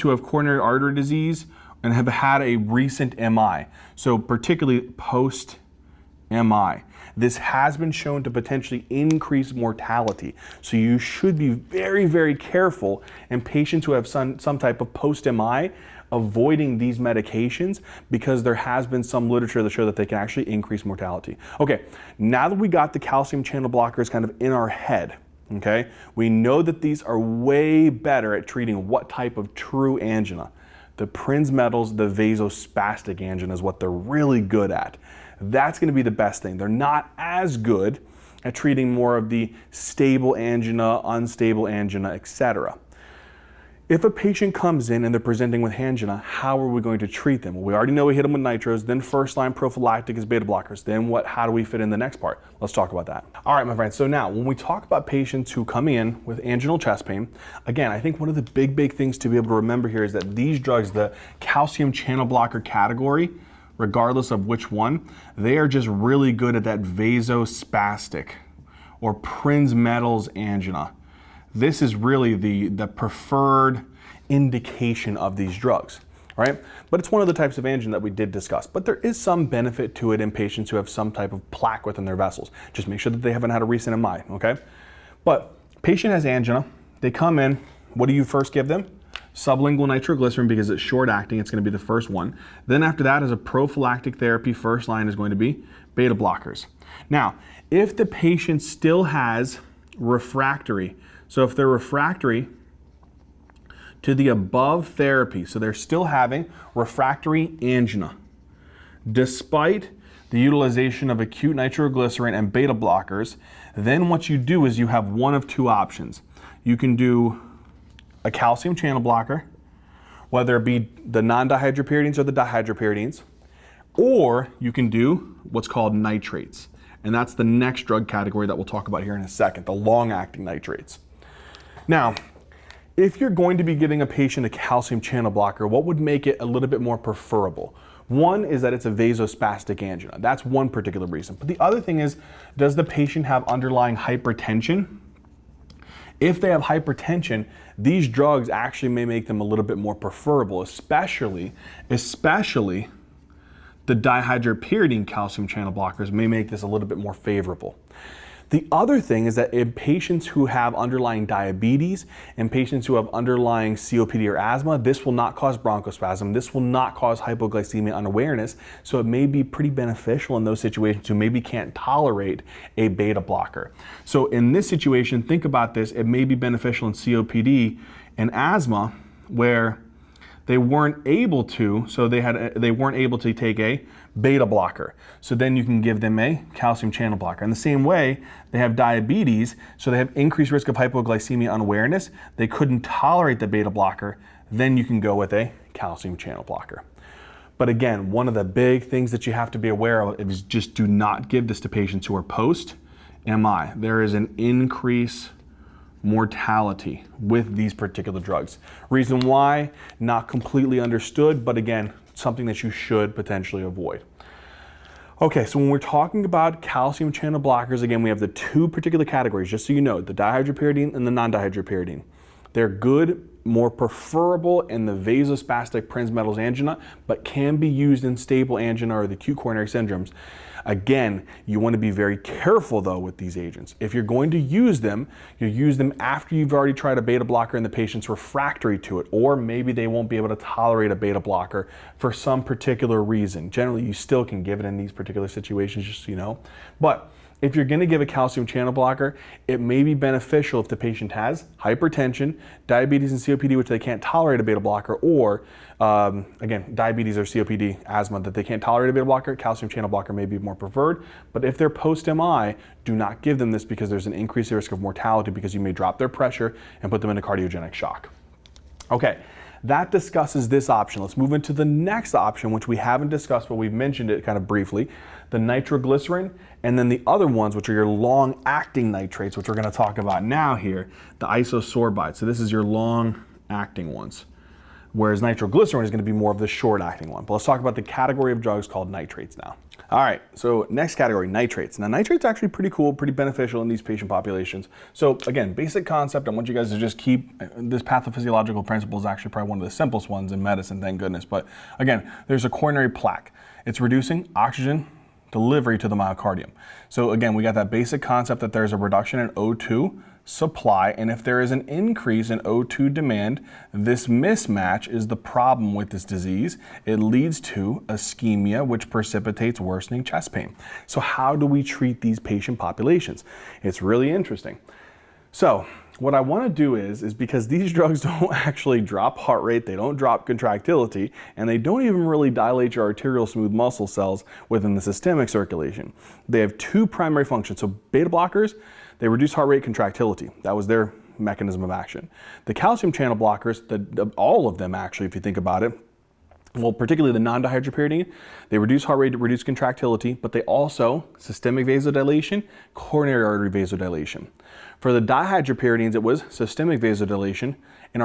who have coronary artery disease and have had a recent MI. So particularly post-MI. This has been shown to potentially increase mortality. So you should be very careful in patients who have some type of post-MI avoiding these medications because there has been some literature that show that they can actually increase mortality. Okay, now that we got the calcium channel blockers kind of in our head, okay, we know that these are way better at treating what type of true angina. The Prinz metals, the vasospastic angina is what they're really good at. That's going to be the best thing. They're not as good at treating more of the stable angina, unstable angina, etc. If a patient comes in and they're presenting with angina, how are we going to treat them? Well, we already know we hit them with nitros, then first line prophylactic is beta blockers. Then how do we fit in the next part? Let's talk about that. All right, my friends, so now when we talk about patients who come in with anginal chest pain, again, I think one of the big things to be able to remember here is that these drugs, the calcium channel blocker category, regardless of which one, they are just really good at that vasospastic or Prinz metals angina. This is really the preferred indication of these drugs, right? But it's one of the types of angina that we did discuss. But there is some benefit to it in patients who have some type of plaque within their vessels. Just make sure that they haven't had a recent MI, okay? But patient has angina, they come in, what do you first give them? Sublingual nitroglycerin because it's short acting, it's gonna be the first one. Then after that is a prophylactic therapy, first line is going to be beta blockers. Now, if the patient still has refractory, so if they're refractory to the above therapy, so they're still having refractory angina, despite the utilization of acute nitroglycerin and beta blockers, then what you do is you have one of two options. You can do a calcium channel blocker, whether it be the non-dihydropyridines or the dihydropyridines, or you can do what's called nitrates. And that's the next drug category that we'll talk about here in a second, the long-acting nitrates. Now, if you're going to be giving a patient a calcium channel blocker, what would make it a little bit more preferable? One is that it's a vasospastic angina. That's one particular reason. But the other thing is, does the patient have underlying hypertension? If they have hypertension, these drugs actually may make them a little bit more preferable, especially the dihydropyridine calcium channel blockers may make this a little bit more favorable. The other thing is that in patients who have underlying diabetes and patients who have underlying COPD or asthma, this will not cause bronchospasm. This will not cause hypoglycemia unawareness. So it may be pretty beneficial in those situations who maybe can't tolerate a beta blocker. So in this situation, think about this. It may be beneficial in COPD and asthma where they weren't able to, they weren't able to take a beta blocker. So then you can give them a calcium channel blocker. In the same way, they have diabetes, so they have increased risk of hypoglycemia unawareness. They couldn't tolerate the beta blocker. Then you can go with a calcium channel blocker. But again, one of the big things that you have to be aware of is just do not give this to patients who are post-MI. There is an increase mortality with these particular drugs. Reason why, not completely understood, but again, something that you should potentially avoid. Okay, so when we're talking about calcium channel blockers, again, we have the two particular categories, just so you know, the dihydropyridine and the non-dihydropyridine. They're good, more preferable in the vasospastic Prinzmetal's angina, but can be used in stable angina or the acute coronary syndromes. Again, you want to be very careful though with these agents. If you're going to use them, you use them after you've already tried a beta blocker and the patient's refractory to it, or maybe they won't be able to tolerate a beta blocker for some particular reason. Generally, you still can give it in these particular situations, just so you know. But if you're going to give a calcium channel blocker, it may be beneficial if the patient has hypertension, diabetes and COPD, which they can't tolerate a beta blocker, or again, diabetes or COPD, asthma, that they can't tolerate a beta blocker. Calcium channel blocker may be more preferred. But if they're post-MI, do not give them this because there's an increased risk of mortality because you may drop their pressure and put them into cardiogenic shock. Okay. That discusses this option. Let's move into the next option, which we haven't discussed, but we've mentioned it kind of briefly, the nitroglycerin, and then the other ones, which are your long-acting nitrates, which we're going to talk about now here, the isosorbide. So this is your long-acting ones, whereas nitroglycerin is going to be more of the short-acting one. But let's talk about the category of drugs called nitrates now. All right, so next category, nitrates. Now, nitrates are actually pretty cool, pretty beneficial in these patient populations. So again, basic concept, I want you guys to just keep, this pathophysiological principle is actually probably one of the simplest ones in medicine, thank goodness. But again, there's a coronary plaque. It's reducing oxygen delivery to the myocardium. So again, we got that basic concept that there's a reduction in O2 supply, and if there is an increase in O2 demand, this mismatch is the problem with this disease. It leads to ischemia, which precipitates worsening chest pain. So how do we treat these patient populations? It's really interesting. So what I want to do is because these drugs don't actually drop heart rate, they don't drop contractility, and they don't even really dilate your arterial smooth muscle cells within the systemic circulation. They have two primary functions. So beta blockers, they reduce heart rate contractility. That was their mechanism of action. The calcium channel blockers, all of them actually, if you think about it, well, particularly the non-dihydropyridine, they reduce heart rate, reduce contractility, but they also, systemic vasodilation, coronary artery vasodilation. For the dihydropyridines, it was systemic vasodilation and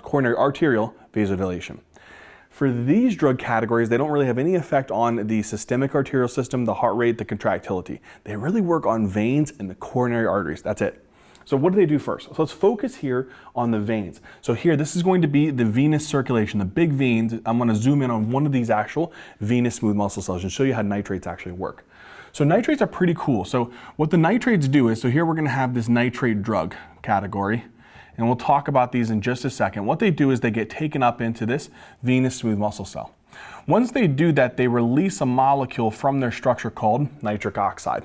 coronary arterial vasodilation. For these drug categories, they don't really have any effect on the systemic arterial system, the heart rate, the contractility. They really work on veins and the coronary arteries. That's it. So what do they do first? So let's focus here on the veins. So here, this is going to be the venous circulation, the big veins. I'm going to zoom in on one of these actual venous smooth muscle cells and show you how nitrates actually work. So nitrates are pretty cool. So what the nitrates do is, so here we're going to have this nitrate drug category, and we'll talk about these in just a second. What they do is they get taken up into this venous smooth muscle cell. Once they do that, they release a molecule from their structure called nitric oxide.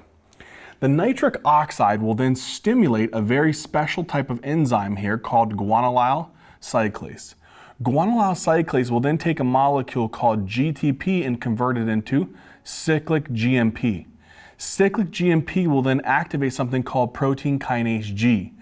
The nitric oxide will then stimulate a very special type of enzyme here called guanylyl cyclase. Guanylyl cyclase will then take a molecule called GTP and convert it into cyclic GMP. Cyclic GMP will then activate something called protein kinase G.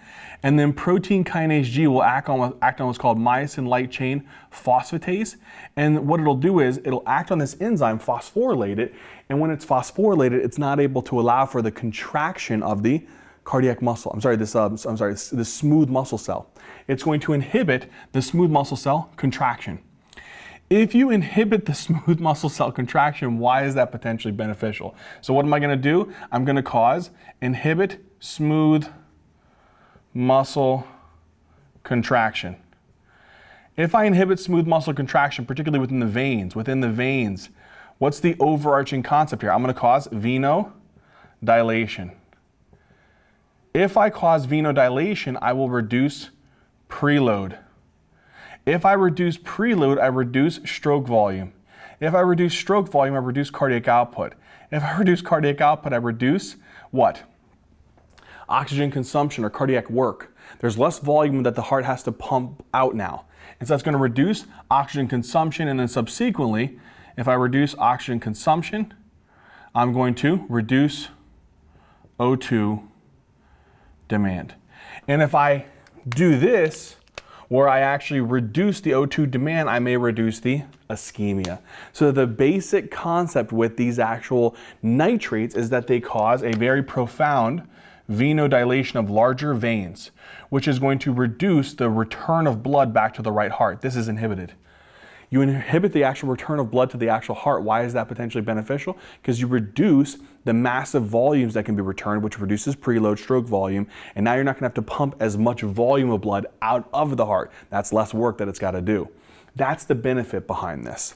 And then protein kinase G will act on what's called myosin light chain phosphatase. And what it'll do is it'll act on this enzyme, phosphorylate it. And when it's phosphorylated, it's not able to allow for the contraction of the cardiac muscle. This smooth muscle cell. It's going to inhibit the smooth muscle cell contraction. If you inhibit the smooth muscle cell contraction, why is that potentially beneficial? So what am I going to do? I'm going to inhibit smooth muscle contraction. If I inhibit smooth muscle contraction, particularly within the veins, what's the overarching concept here? I'm going to cause venodilation. If I cause venodilation, I will reduce preload. If I reduce preload, I reduce stroke volume. If I reduce stroke volume, I reduce cardiac output. If I reduce cardiac output, I reduce what? Oxygen consumption or cardiac work. There's less volume that the heart has to pump out now. And so that's going to reduce oxygen consumption, and then subsequently, if I reduce oxygen consumption, I'm going to reduce O2 demand. And if I do this, where I actually reduce the O2 demand, I may reduce the ischemia. So the basic concept with these actual nitrates is that they cause a very profound venodilation of larger veins, which is going to reduce the return of blood back to the right heart. This is inhibited. You inhibit the actual return of blood to the actual heart. Why is that potentially beneficial? Because you reduce the massive volumes that can be returned, which reduces preload, stroke volume, and now you're not going to have to pump as much volume of blood out of the heart. That's less work that it's got to do. That's the benefit behind this.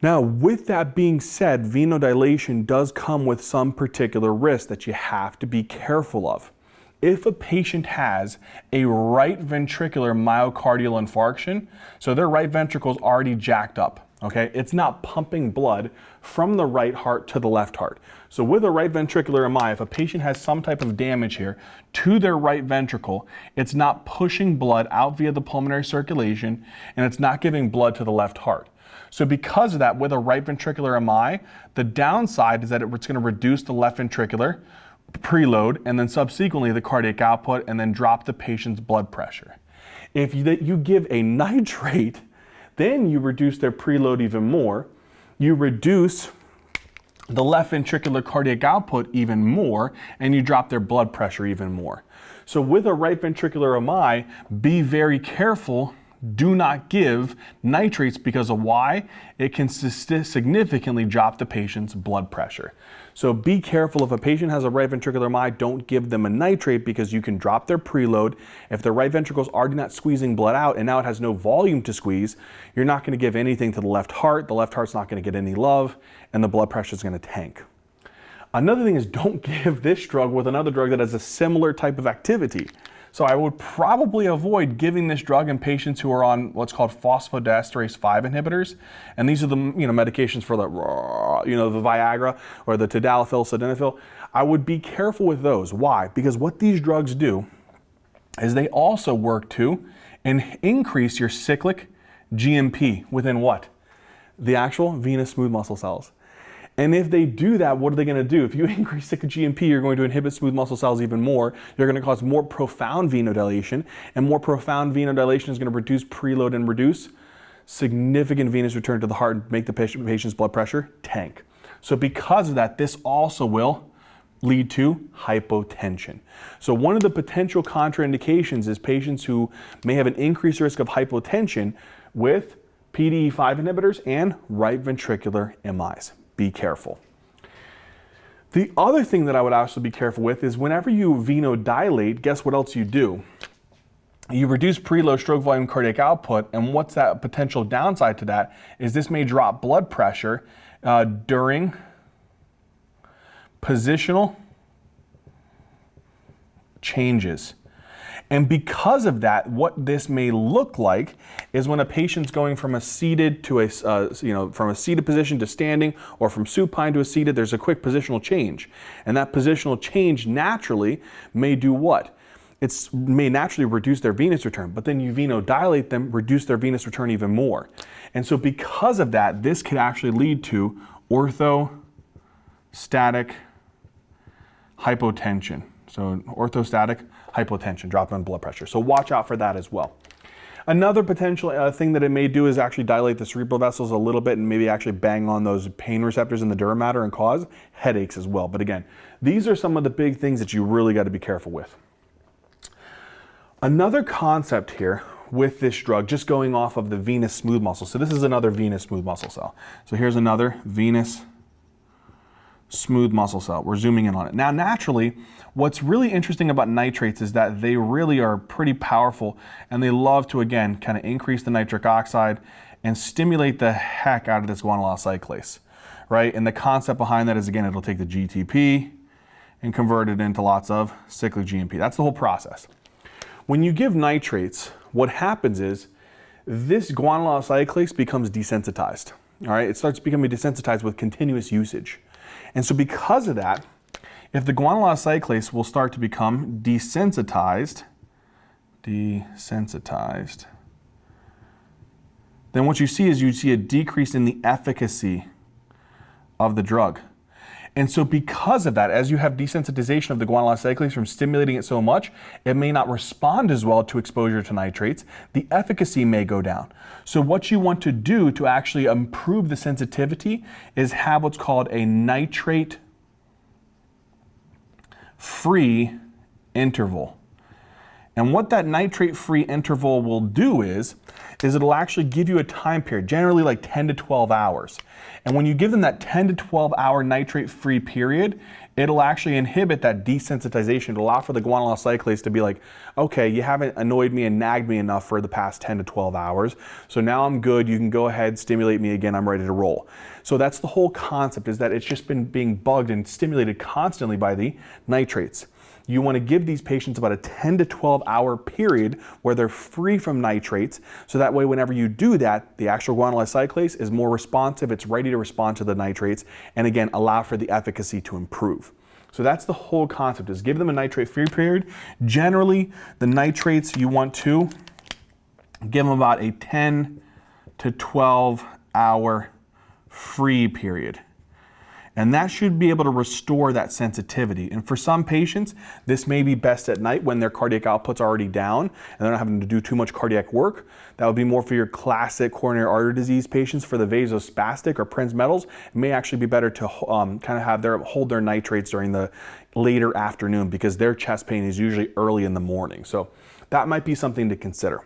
Now, with that being said, venodilation does come with some particular risks that you have to be careful of. If a patient has a right ventricular myocardial infarction, so their right ventricle is already jacked up, okay? It's not pumping blood from the right heart to the left heart. So with a right ventricular MI, if a patient has some type of damage here to their right ventricle, it's not pushing blood out via the pulmonary circulation, and it's not giving blood to the left heart. So because of that, with a right ventricular MI, the downside is that it's going to reduce the left ventricular preload, and then subsequently the cardiac output, and then drop the patient's blood pressure. If you give a nitrate, then you reduce their preload even more. You reduce the left ventricular cardiac output even more, and you drop their blood pressure even more. So with a right ventricular MI, be very careful. Do not give nitrates because of why? It can significantly drop the patient's blood pressure. So be careful. If a patient has a right ventricular MI, don't give them a nitrate because you can drop their preload. If the right ventricle is already not squeezing blood out and now it has no volume to squeeze, you're not going to give anything to the left heart. The left heart's not going to get any love, and the blood pressure is going to tank. Another thing is, don't give this drug with another drug that has a similar type of activity. So I would probably avoid giving this drug in patients who are on what's called phosphodiesterase 5 inhibitors. And these are the medications for the Viagra or the tadalafil, sildenafil. I would be careful with those. Why? Because what these drugs do is they also work to increase your cyclic GMP within what? The actual venous smooth muscle cells. And if they do that, what are they going to do? If you increase cyclic GMP, you're going to inhibit smooth muscle cells even more. You're going to cause more profound venodilation, and more profound venodilation is going to reduce preload and reduce significant venous return to the heart and make the patient's blood pressure tank. So because of that, this also will lead to hypotension. So one of the potential contraindications is patients who may have an increased risk of hypotension with PDE5 inhibitors and right ventricular MIs. Be careful. The other thing that I would also be careful with is whenever you venodilate, guess what else you do? You reduce preload, stroke volume, cardiac output, and what's that potential downside to that is this may drop blood pressure during positional changes. And because of that, what this may look like is when a patient's going from a seated to from a seated position to standing, or from supine to a seated, there's a quick positional change. And that positional change naturally may do what? It may naturally reduce their venous return, but then you venodilate them, reduce their venous return even more. And so because of that, this could actually lead to orthostatic hypotension. So orthostatic hypotension, drop in blood pressure. So watch out for that as well. Another potential thing that it may do is actually dilate the cerebral vessels a little bit and maybe actually bang on those pain receptors in the dura mater and cause headaches as well. But again, these are some of the big things that you really got to be careful with. Another concept here with this drug, just going off of the venous smooth muscle. So this is another venous smooth muscle cell. So here's another venous smooth muscle cell. We're zooming in on it. Now, naturally, what's really interesting about nitrates is that they really are pretty powerful, and they love to, again, kind of increase the nitric oxide and stimulate the heck out of this guanylyl cyclase, right? And the concept behind that is, again, it'll take the GTP and convert it into lots of cyclic GMP. That's the whole process. When you give nitrates, what happens is this guanylyl cyclase becomes desensitized. All right, it starts becoming desensitized with continuous usage. And so because of that, if the guanylyl cyclase will start to become desensitized, then what you see is you see a decrease in the efficacy of the drug. And so because of that, as you have desensitization of the guanylyl cyclase from stimulating it so much, it may not respond as well to exposure to nitrates. The efficacy may go down. So what you want to do to actually improve the sensitivity is have what's called a nitrate-free interval. And what that nitrate-free interval will do is it'll actually give you a time period, generally like 10 to 12 hours. And when you give them that 10 to 12 hour nitrate-free period, it'll actually inhibit that desensitization to allow for the guanylyl cyclase to be like, okay, you haven't annoyed me and nagged me enough for the past 10 to 12 hours, so now I'm good, you can go ahead, stimulate me again, I'm ready to roll. So that's the whole concept, is that it's just been being bugged and stimulated constantly by the nitrates. You want to give these patients about a 10 to 12 hour period where they're free from nitrates, so that way whenever you do that, the actual guanylyl cyclase is more responsive, it's ready to respond to the nitrates, and again, allow for the efficacy to improve. So that's the whole concept, is give them a nitrate-free period. Generally, the nitrates, you want to give them about a 10 to 12 hour free period. And that should be able to restore that sensitivity. And for some patients, this may be best at night when their cardiac output's already down and they're not having to do too much cardiac work. That would be more for your classic coronary artery disease patients. For the vasospastic or Prinzmetal's, it may actually be better to kind of have hold their nitrates during the later afternoon, because their chest pain is usually early in the morning. So that might be something to consider.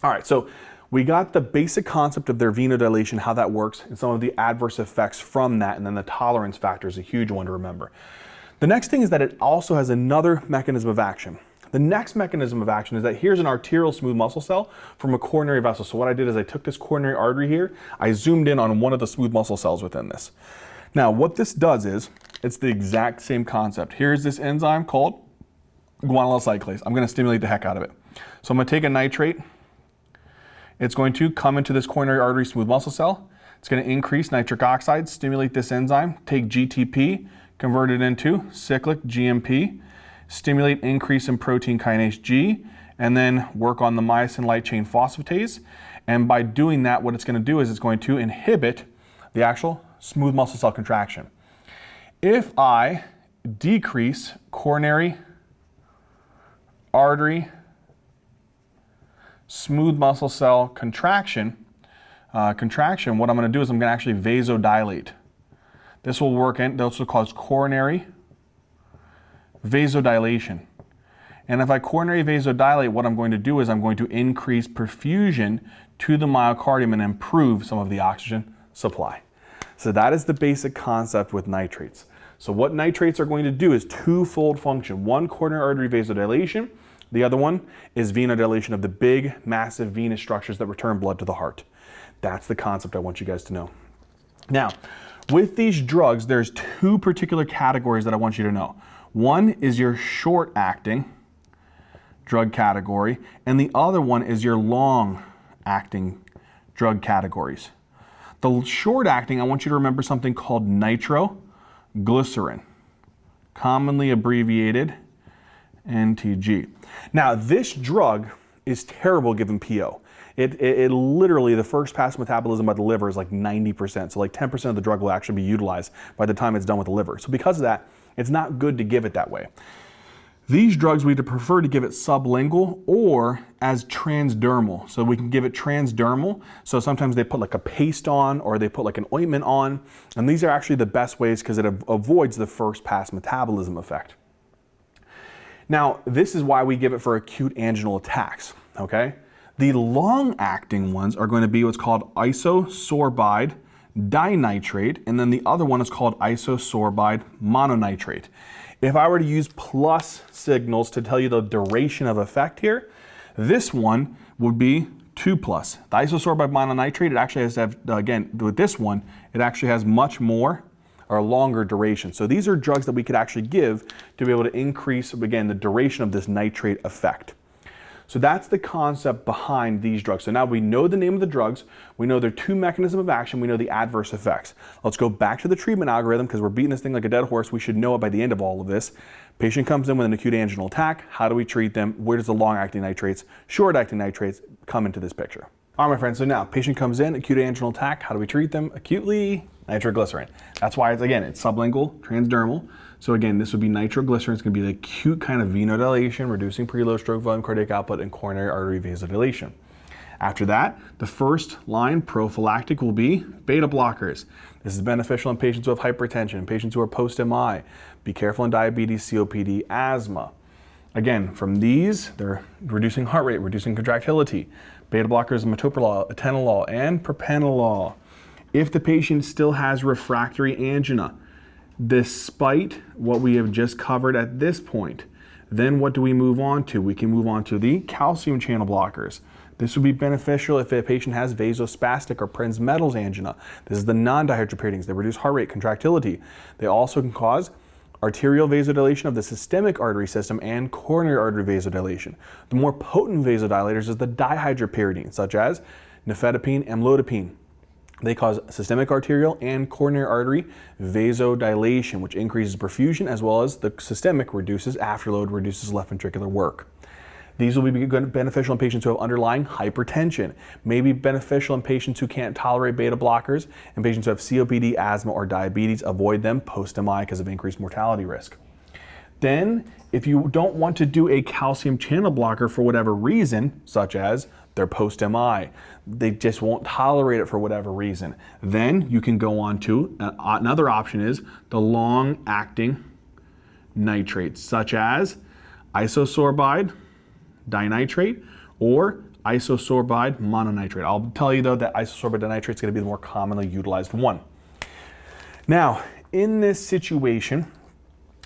All right, so we got the basic concept of their venodilation, how that works, and some of the adverse effects from that, and then the tolerance factor is a huge one to remember. The next thing is that it also has another mechanism of action. The next mechanism of action is that here's an arterial smooth muscle cell from a coronary vessel. So what I did is I took this coronary artery here, I zoomed in on one of the smooth muscle cells within this. Now what this does is, it's the exact same concept. Here's this enzyme called guanylyl cyclase. I'm going to stimulate the heck out of it. So I'm going to take a nitrate. It's going to come into this coronary artery smooth muscle cell. It's going to increase nitric oxide, stimulate this enzyme, take GTP, convert it into cyclic GMP, stimulate increase in protein kinase G, and then work on the myosin light chain phosphatase. And by doing that, what it's going to do is it's going to inhibit the actual smooth muscle cell contraction. If I decrease coronary artery smooth muscle cell contraction, what I'm going to do is I'm going to actually vasodilate. This will cause coronary vasodilation. And if I coronary vasodilate, what I'm going to do is I'm going to increase perfusion to the myocardium and improve some of the oxygen supply. So that is the basic concept with nitrates. So what nitrates are going to do is twofold function. One, coronary artery vasodilation. The other one is venodilation of the big, massive venous structures that return blood to the heart. That's the concept I want you guys to know. Now, with these drugs, there's two particular categories that I want you to know. One is your short-acting drug category, and the other one is your long-acting drug categories. The short-acting, I want you to remember something called nitroglycerin, commonly abbreviated NTG. Now, this drug is terrible given PO. It literally, the first pass metabolism by the liver is like 90%. So like 10% of the drug will actually be utilized by the time it's done with the liver. So because of that, it's not good to give it that way. These drugs, we'd prefer to give it sublingual or as transdermal. So we can give it transdermal. So sometimes they put like a paste on, or they put like an ointment on. And these are actually the best ways because it avoids the first pass metabolism effect. Now, this is why we give it for acute anginal attacks, okay? The long-acting ones are going to be what's called isosorbide dinitrate, and then the other one is called isosorbide mononitrate. If I were to use plus signals to tell you the duration of effect here, this one would be 2+. The isosorbide mononitrate, it actually has to have, again, with this one, it actually has much more or a longer duration. So these are drugs that we could actually give to be able to increase, again, the duration of this nitrate effect. So that's the concept behind these drugs. So now we know the name of the drugs, we know their two mechanisms of action, we know the adverse effects. Let's go back to the treatment algorithm because we're beating this thing like a dead horse. We should know it by the end of all of this. Patient comes in with an acute anginal attack. How do we treat them? Where does the long-acting nitrates, short-acting nitrates come into this picture? All right, my friends, so now patient comes in, acute anginal attack. How do we treat them? Acutely, nitroglycerin. That's why it's, again, it's sublingual, transdermal. So again, this would be nitroglycerin. It's going to be the acute kind of venodilation, reducing preload stroke volume, cardiac output, and coronary artery vasodilation. After that, the first line prophylactic will be beta blockers. This is beneficial in patients who have hypertension, patients who are post-MI. Be careful in diabetes, COPD, asthma. Again, from these, they're reducing heart rate, reducing contractility. Beta blockers, metoprolol, atenolol, and propranolol. If the patient still has refractory angina, despite what we have just covered at this point, then what do we move on to? We can move on to the calcium channel blockers. This would be beneficial if a patient has vasospastic or Prinz-Metals angina. This is the non-dihydropyridines. They reduce heart rate, contractility. They also can cause arterial vasodilation of the systemic artery system and coronary artery vasodilation. The more potent vasodilators is the dihydropyridines, such as nifedipine, amlodipine. They cause systemic arterial and coronary artery vasodilation, which increases perfusion, as well as the systemic reduces afterload, reduces left ventricular work. These will be beneficial in patients who have underlying hypertension, may be beneficial in patients who can't tolerate beta blockers, and patients who have COPD, asthma, or diabetes. Avoid them post-MI because of increased mortality risk. Then, if you don't want to do a calcium channel blocker for whatever reason, such as they're post-MI, they just won't tolerate it for whatever reason, then you can go on to another option is the long-acting nitrates, such as isosorbide dinitrate or isosorbide mononitrate. I'll tell you though that isosorbide dinitrate is going to be the more commonly utilized one. Now, in this situation,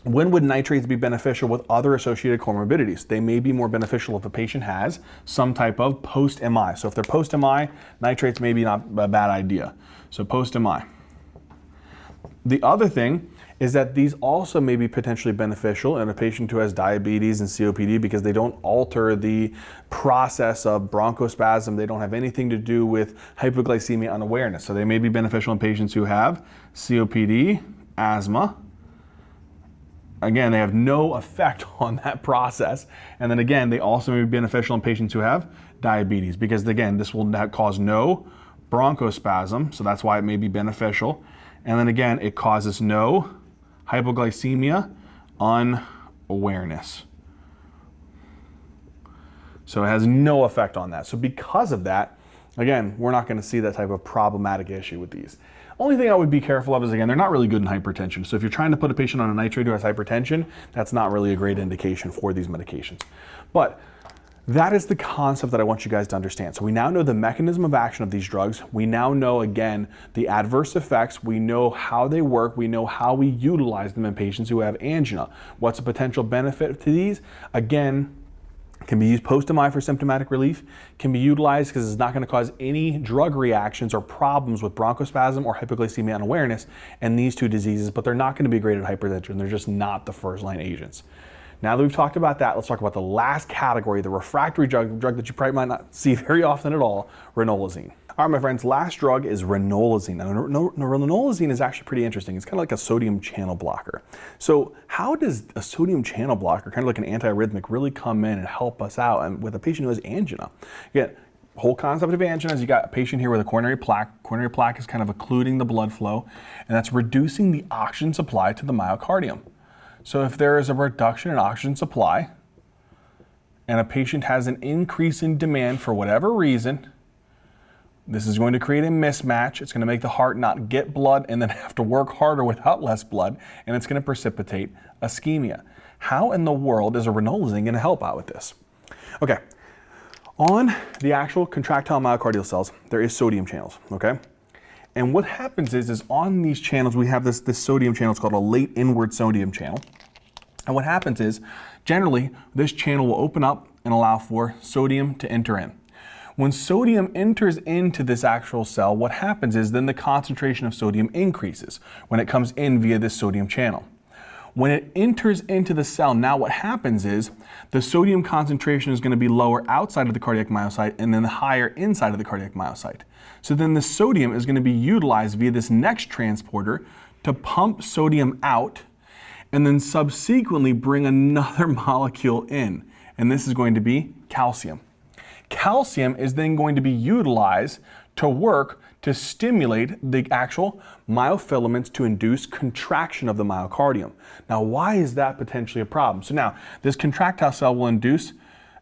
when would nitrates be beneficial with other associated comorbidities? They may be more beneficial if a patient has some type of post-MI. So if they're post-MI, nitrates may be not a bad idea. So post-MI. The other thing is that these also may be potentially beneficial in a patient who has diabetes and COPD because they don't alter the process of bronchospasm. They don't have anything to do with hypoglycemia unawareness. So they may be beneficial in patients who have COPD, asthma. Again, they have no effect on that process. And then again, they also may be beneficial in patients who have diabetes because again, this will cause no bronchospasm. So that's why it may be beneficial. And then again, it causes no hypoglycemia unawareness. So it has no effect on that. So because of that, again, we're not going to see that type of problematic issue with these. Only thing I would be careful of is, again, they're not really good in hypertension. So if you're trying to put a patient on a nitrate who has hypertension, that's not really a great indication for these medications. But that is the concept that I want you guys to understand. So we now know the mechanism of action of these drugs. We now know, again, the adverse effects. We know how they work. We know how we utilize them in patients who have angina. What's a potential benefit to these? Again, can be used post-MI for symptomatic relief, can be utilized because it's not going to cause any drug reactions or problems with bronchospasm or hypoglycemia unawareness in these two diseases, but they're not going to be great at hypertension. They're just not the first-line agents. Now that we've talked about that, let's talk about the last category, the refractory drug that you probably might not see very often at all, Ranolazine. All right, my friends, last drug is Ranolazine. Now, Ranolazine is actually pretty interesting. It's kind of like a sodium channel blocker. So how does a sodium channel blocker, kind of like an antiarrhythmic, really come in and help us out and with a patient who has angina? Again, whole concept of angina is you got a patient here with a coronary plaque. Coronary plaque is kind of occluding the blood flow, and that's reducing the oxygen supply to the myocardium. So if there is a reduction in oxygen supply and a patient has an increase in demand for whatever reason, this is going to create a mismatch. It's going to make the heart not get blood and then have to work harder without less blood, and it's going to precipitate ischemia. How in the world is a Ranolazine going to help out with this? Okay, on the actual contractile myocardial cells, there is sodium channels, okay? And what happens is on these channels, we have this sodium channel. It's called a late inward sodium channel. And what happens is, generally, this channel will open up and allow for sodium to enter in. When sodium enters into this actual cell, what happens is then the concentration of sodium increases when it comes in via this sodium channel. When it enters into the cell, now what happens is the sodium concentration is going to be lower outside of the cardiac myocyte and then higher inside of the cardiac myocyte. So then the sodium is going to be utilized via this next transporter to pump sodium out and then subsequently bring another molecule in. And this is going to be calcium. Calcium is then going to be utilized to work to stimulate the actual myofilaments to induce contraction of the myocardium. Now, why is that potentially a problem? So now, this contractile cell will induce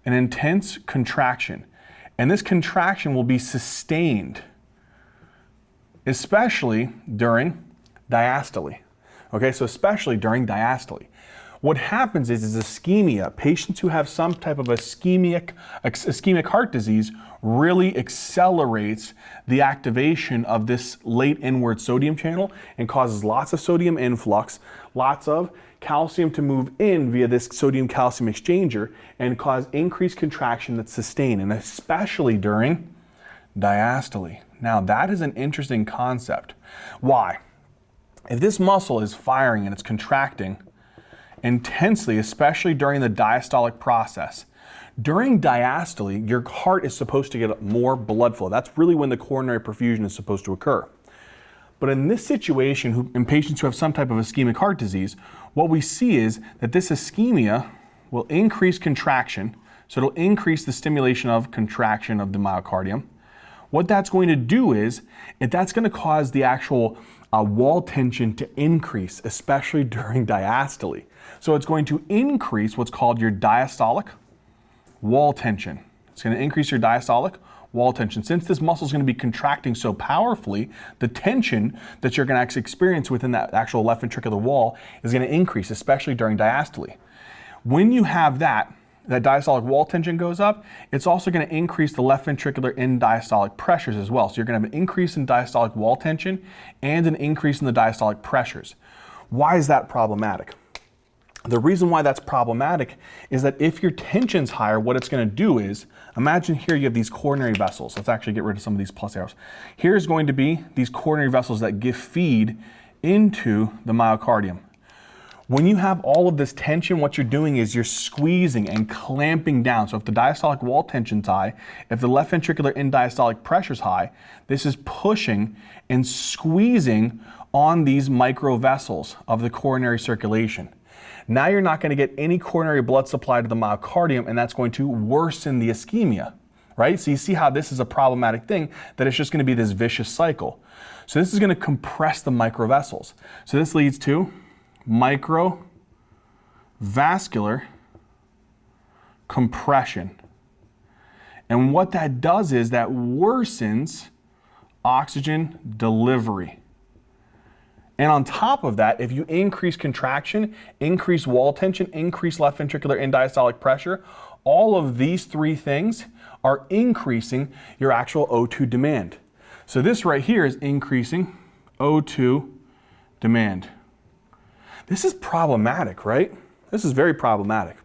an intense contraction, and this contraction will be sustained, especially during diastole. Okay, so especially during diastole. What happens is ischemia. Patients who have some type of ischemic heart disease really accelerates the activation of this late inward sodium channel and causes lots of sodium influx, lots of calcium to move in via this sodium-calcium exchanger and cause increased contraction that's sustained, and especially during diastole. Now, that is an interesting concept. Why? If this muscle is firing and it's contracting intensely, especially during the diastolic process. During diastole, your heart is supposed to get more blood flow. That's really when the coronary perfusion is supposed to occur. But in this situation, in patients who have some type of ischemic heart disease, what we see is that this ischemia will increase contraction, so it'll increase the stimulation of contraction of the myocardium. What that's going to do is, that's going to cause the actual wall tension to increase, especially during diastole. So it's going to increase what's called your diastolic wall tension. It's going to increase your diastolic wall tension. Since this muscle is going to be contracting so powerfully, the tension that you're going to actually experience within that actual left ventricular wall is going to increase, especially during diastole. When you have that diastolic wall tension goes up, it's also going to increase the left ventricular end diastolic pressures as well. So you're going to have an increase in diastolic wall tension and an increase in the diastolic pressures. Why is that problematic? The reason why that's problematic is that if your tension's higher, what it's going to do is, imagine here you have these coronary vessels. Let's actually get rid of some of these plus arrows. Here's going to be these coronary vessels that give feed into the myocardium. When you have all of this tension, what you're doing is you're squeezing and clamping down. So if the diastolic wall tension's high, if the left ventricular end diastolic pressure's high, this is pushing and squeezing on these microvessels of the coronary circulation. Now you're not going to get any coronary blood supply to the myocardium, and that's going to worsen the ischemia, right? So you see how this is a problematic thing, that it's just going to be this vicious cycle. So this is going to compress the microvessels. So this leads to microvascular compression. And what that does is that worsens oxygen delivery. And on top of that, if you increase contraction, increase wall tension, increase left ventricular end diastolic pressure, all of these three things are increasing your actual O2 demand. So this right here is increasing O2 demand. This is problematic, right? This is very problematic.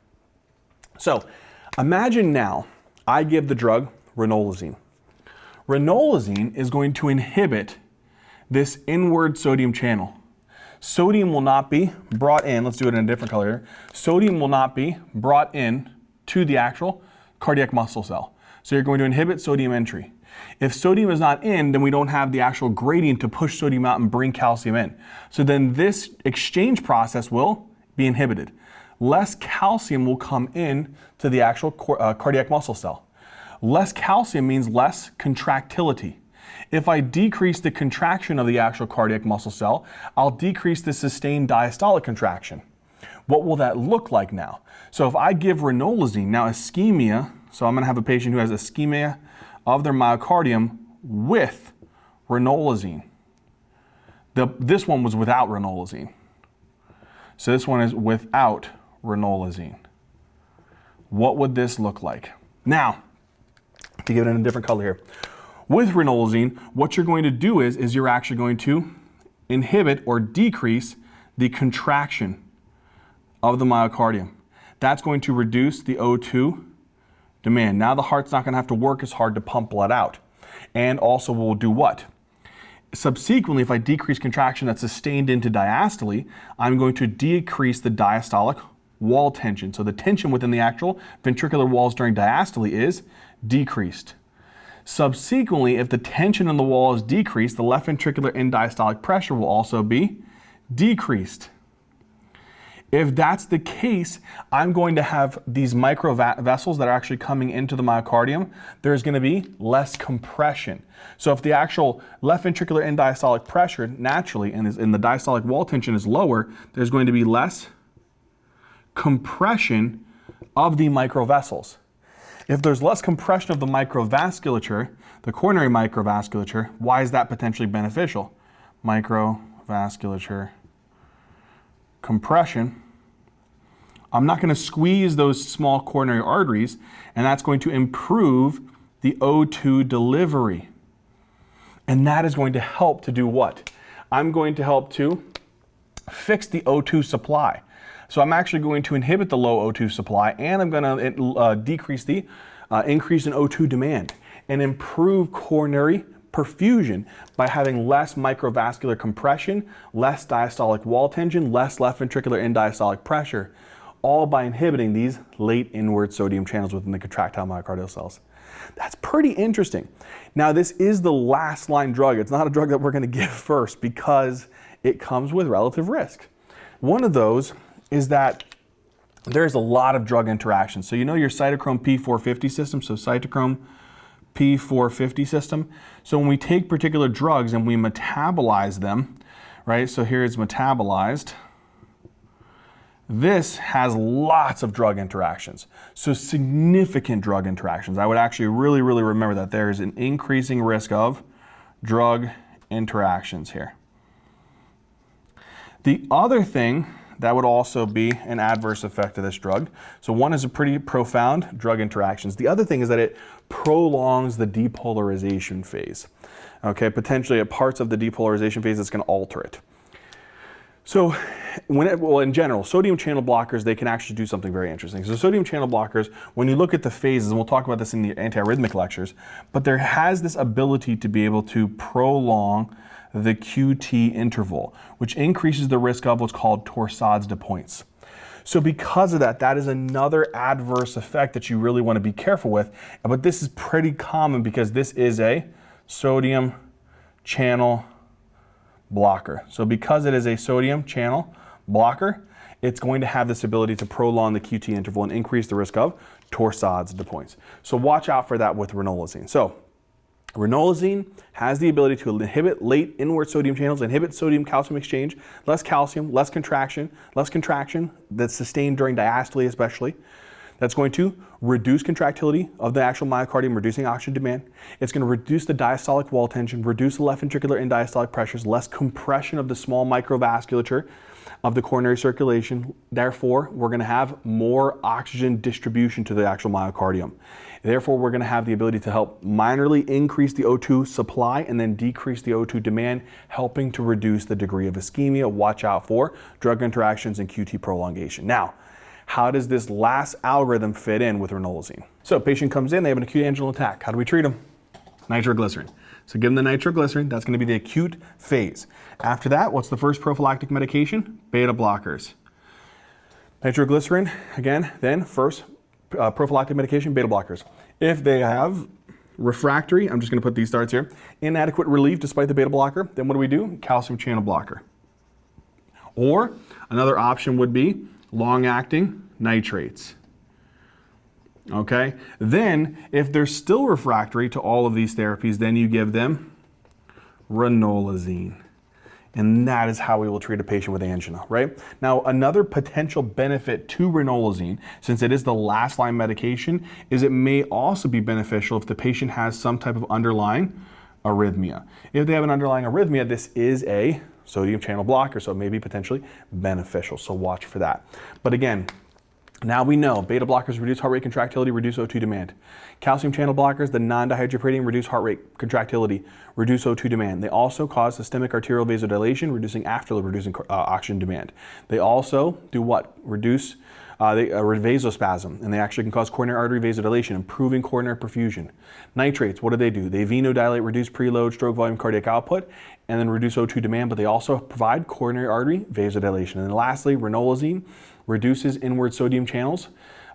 So imagine now I give the drug Ranolazine. Ranolazine is going to inhibit this inward sodium channel. Sodium will not be brought in, let's do it in a different color here. Sodium will not be brought in to the actual cardiac muscle cell. So you're going to inhibit sodium entry. If sodium is not in, then we don't have the actual gradient to push sodium out and bring calcium in. So then this exchange process will be inhibited. Less calcium will come in to the actual cardiac muscle cell. Less calcium means less contractility. If I decrease the contraction of the actual cardiac muscle cell, I'll decrease the sustained diastolic contraction. What will that look like now? So if I give Ranolazine, now ischemia, so I'm going to have a patient who has ischemia of their myocardium with Ranolazine. This one was without Ranolazine. So this one is without Ranolazine. What would this look like? Now, to give it in a different color here. With Ranolazine, what you're going to do is you're actually going to inhibit or decrease the contraction of the myocardium. That's going to reduce the O2 demand. Now the heart's not going to have to work as hard to pump blood out. And also we'll do what? Subsequently, if I decrease contraction that's sustained into diastole, I'm going to decrease the diastolic wall tension. So the tension within the actual ventricular walls during diastole is decreased. Subsequently, if the tension in the wall is decreased, the left ventricular end diastolic pressure will also be decreased. If that's the case, I'm going to have these micro vessels that are actually coming into the myocardium. There's going to be less compression. So if the actual left ventricular end diastolic pressure naturally and the diastolic wall tension is lower, there's going to be less compression of the microvessels. If there's less compression of the microvasculature, the coronary microvasculature, why is that potentially beneficial? Microvasculature compression. I'm not going to squeeze those small coronary arteries, and that's going to improve the O2 delivery. And that is going to help to do what? I'm going to help to fix the O2 supply. So I'm actually going to inhibit the low O2 supply, and I'm going to decrease the increase in O2 demand and improve coronary perfusion by having less microvascular compression, less diastolic wall tension, less left ventricular end diastolic pressure, all by inhibiting these late inward sodium channels within the contractile myocardial cells. That's pretty interesting. Now, this is the last line drug. It's not a drug that we're going to give first because it comes with relative risk. One of those is that there's a lot of drug interactions. So you know your cytochrome P450 system, so cytochrome P450 system. So when we take particular drugs and we metabolize them, right? So here it's metabolized. This has lots of drug interactions. So significant drug interactions. I would actually really remember that there is an increasing risk of drug interactions here. The other thing that would also be an adverse effect of this drug. So one is a pretty profound drug interactions. The other thing is that it prolongs the depolarization phase. Okay, potentially at parts of the depolarization phase, it's going to alter it. So in general, sodium channel blockers, they can actually do something very interesting. So sodium channel blockers, when you look at the phases, and we'll talk about this in the antiarrhythmic lectures, but there has this ability to be able to prolong the QT interval, which increases the risk of what's called torsades de pointes. So because of that, that is another adverse effect that you really want to be careful with. But this is pretty common because this is a sodium channel blocker. So because it is a sodium channel blocker, it's going to have this ability to prolong the QT interval and increase the risk of torsades de pointes. So watch out for that with ranolazine. So ranolazine has the ability to inhibit late inward sodium channels, inhibit sodium-calcium exchange, less calcium, less contraction that's sustained during diastole especially. That's going to reduce contractility of the actual myocardium, reducing oxygen demand. It's going to reduce the diastolic wall tension, reduce the left ventricular end diastolic pressures, less compression of the small microvasculature of the coronary circulation. Therefore, we're going to have more oxygen distribution to the actual myocardium. Therefore, we're going to have the ability to help minorly increase the O2 supply and then decrease the O2 demand, helping to reduce the degree of ischemia. Watch out for drug interactions and QT prolongation. Now, how does this last algorithm fit in with ranolazine? So patient comes in, they have an acute anginal attack. How do we treat them? Nitroglycerin. So give them the nitroglycerin, that's going to be the acute phase. After that, what's the first prophylactic medication? Beta blockers. Nitroglycerin, again, then first prophylactic medication, beta blockers. If they have refractory, I'm just going to put these starts here, inadequate relief despite the beta blocker, then what do we do? Calcium channel blocker. Or another option would be long-acting nitrates. Okay, then if they're still refractory to all of these therapies, then you give them ranolazine. And that is how we will treat a patient with angina, right? Now, another potential benefit to ranolazine, since it is the last line medication, is it may also be beneficial if the patient has some type of underlying arrhythmia. If they have an underlying arrhythmia, this is a sodium channel blocker, so it may be potentially beneficial, so watch for that. But again, now we know beta blockers reduce heart rate contractility, reduce O2 demand. Calcium channel blockers, the non-dihydropradium, reduce heart rate contractility, reduce O2 demand. They also cause systemic arterial vasodilation, reducing afterload, reducing oxygen demand. They also do what? Reduce They vasospasm, and they actually can cause coronary artery vasodilation, improving coronary perfusion. Nitrates, what do? They venodilate, reduce preload, stroke volume, cardiac output, and then reduce O2 demand, but they also provide coronary artery vasodilation. And then lastly, ranolazine reduces inward sodium channels,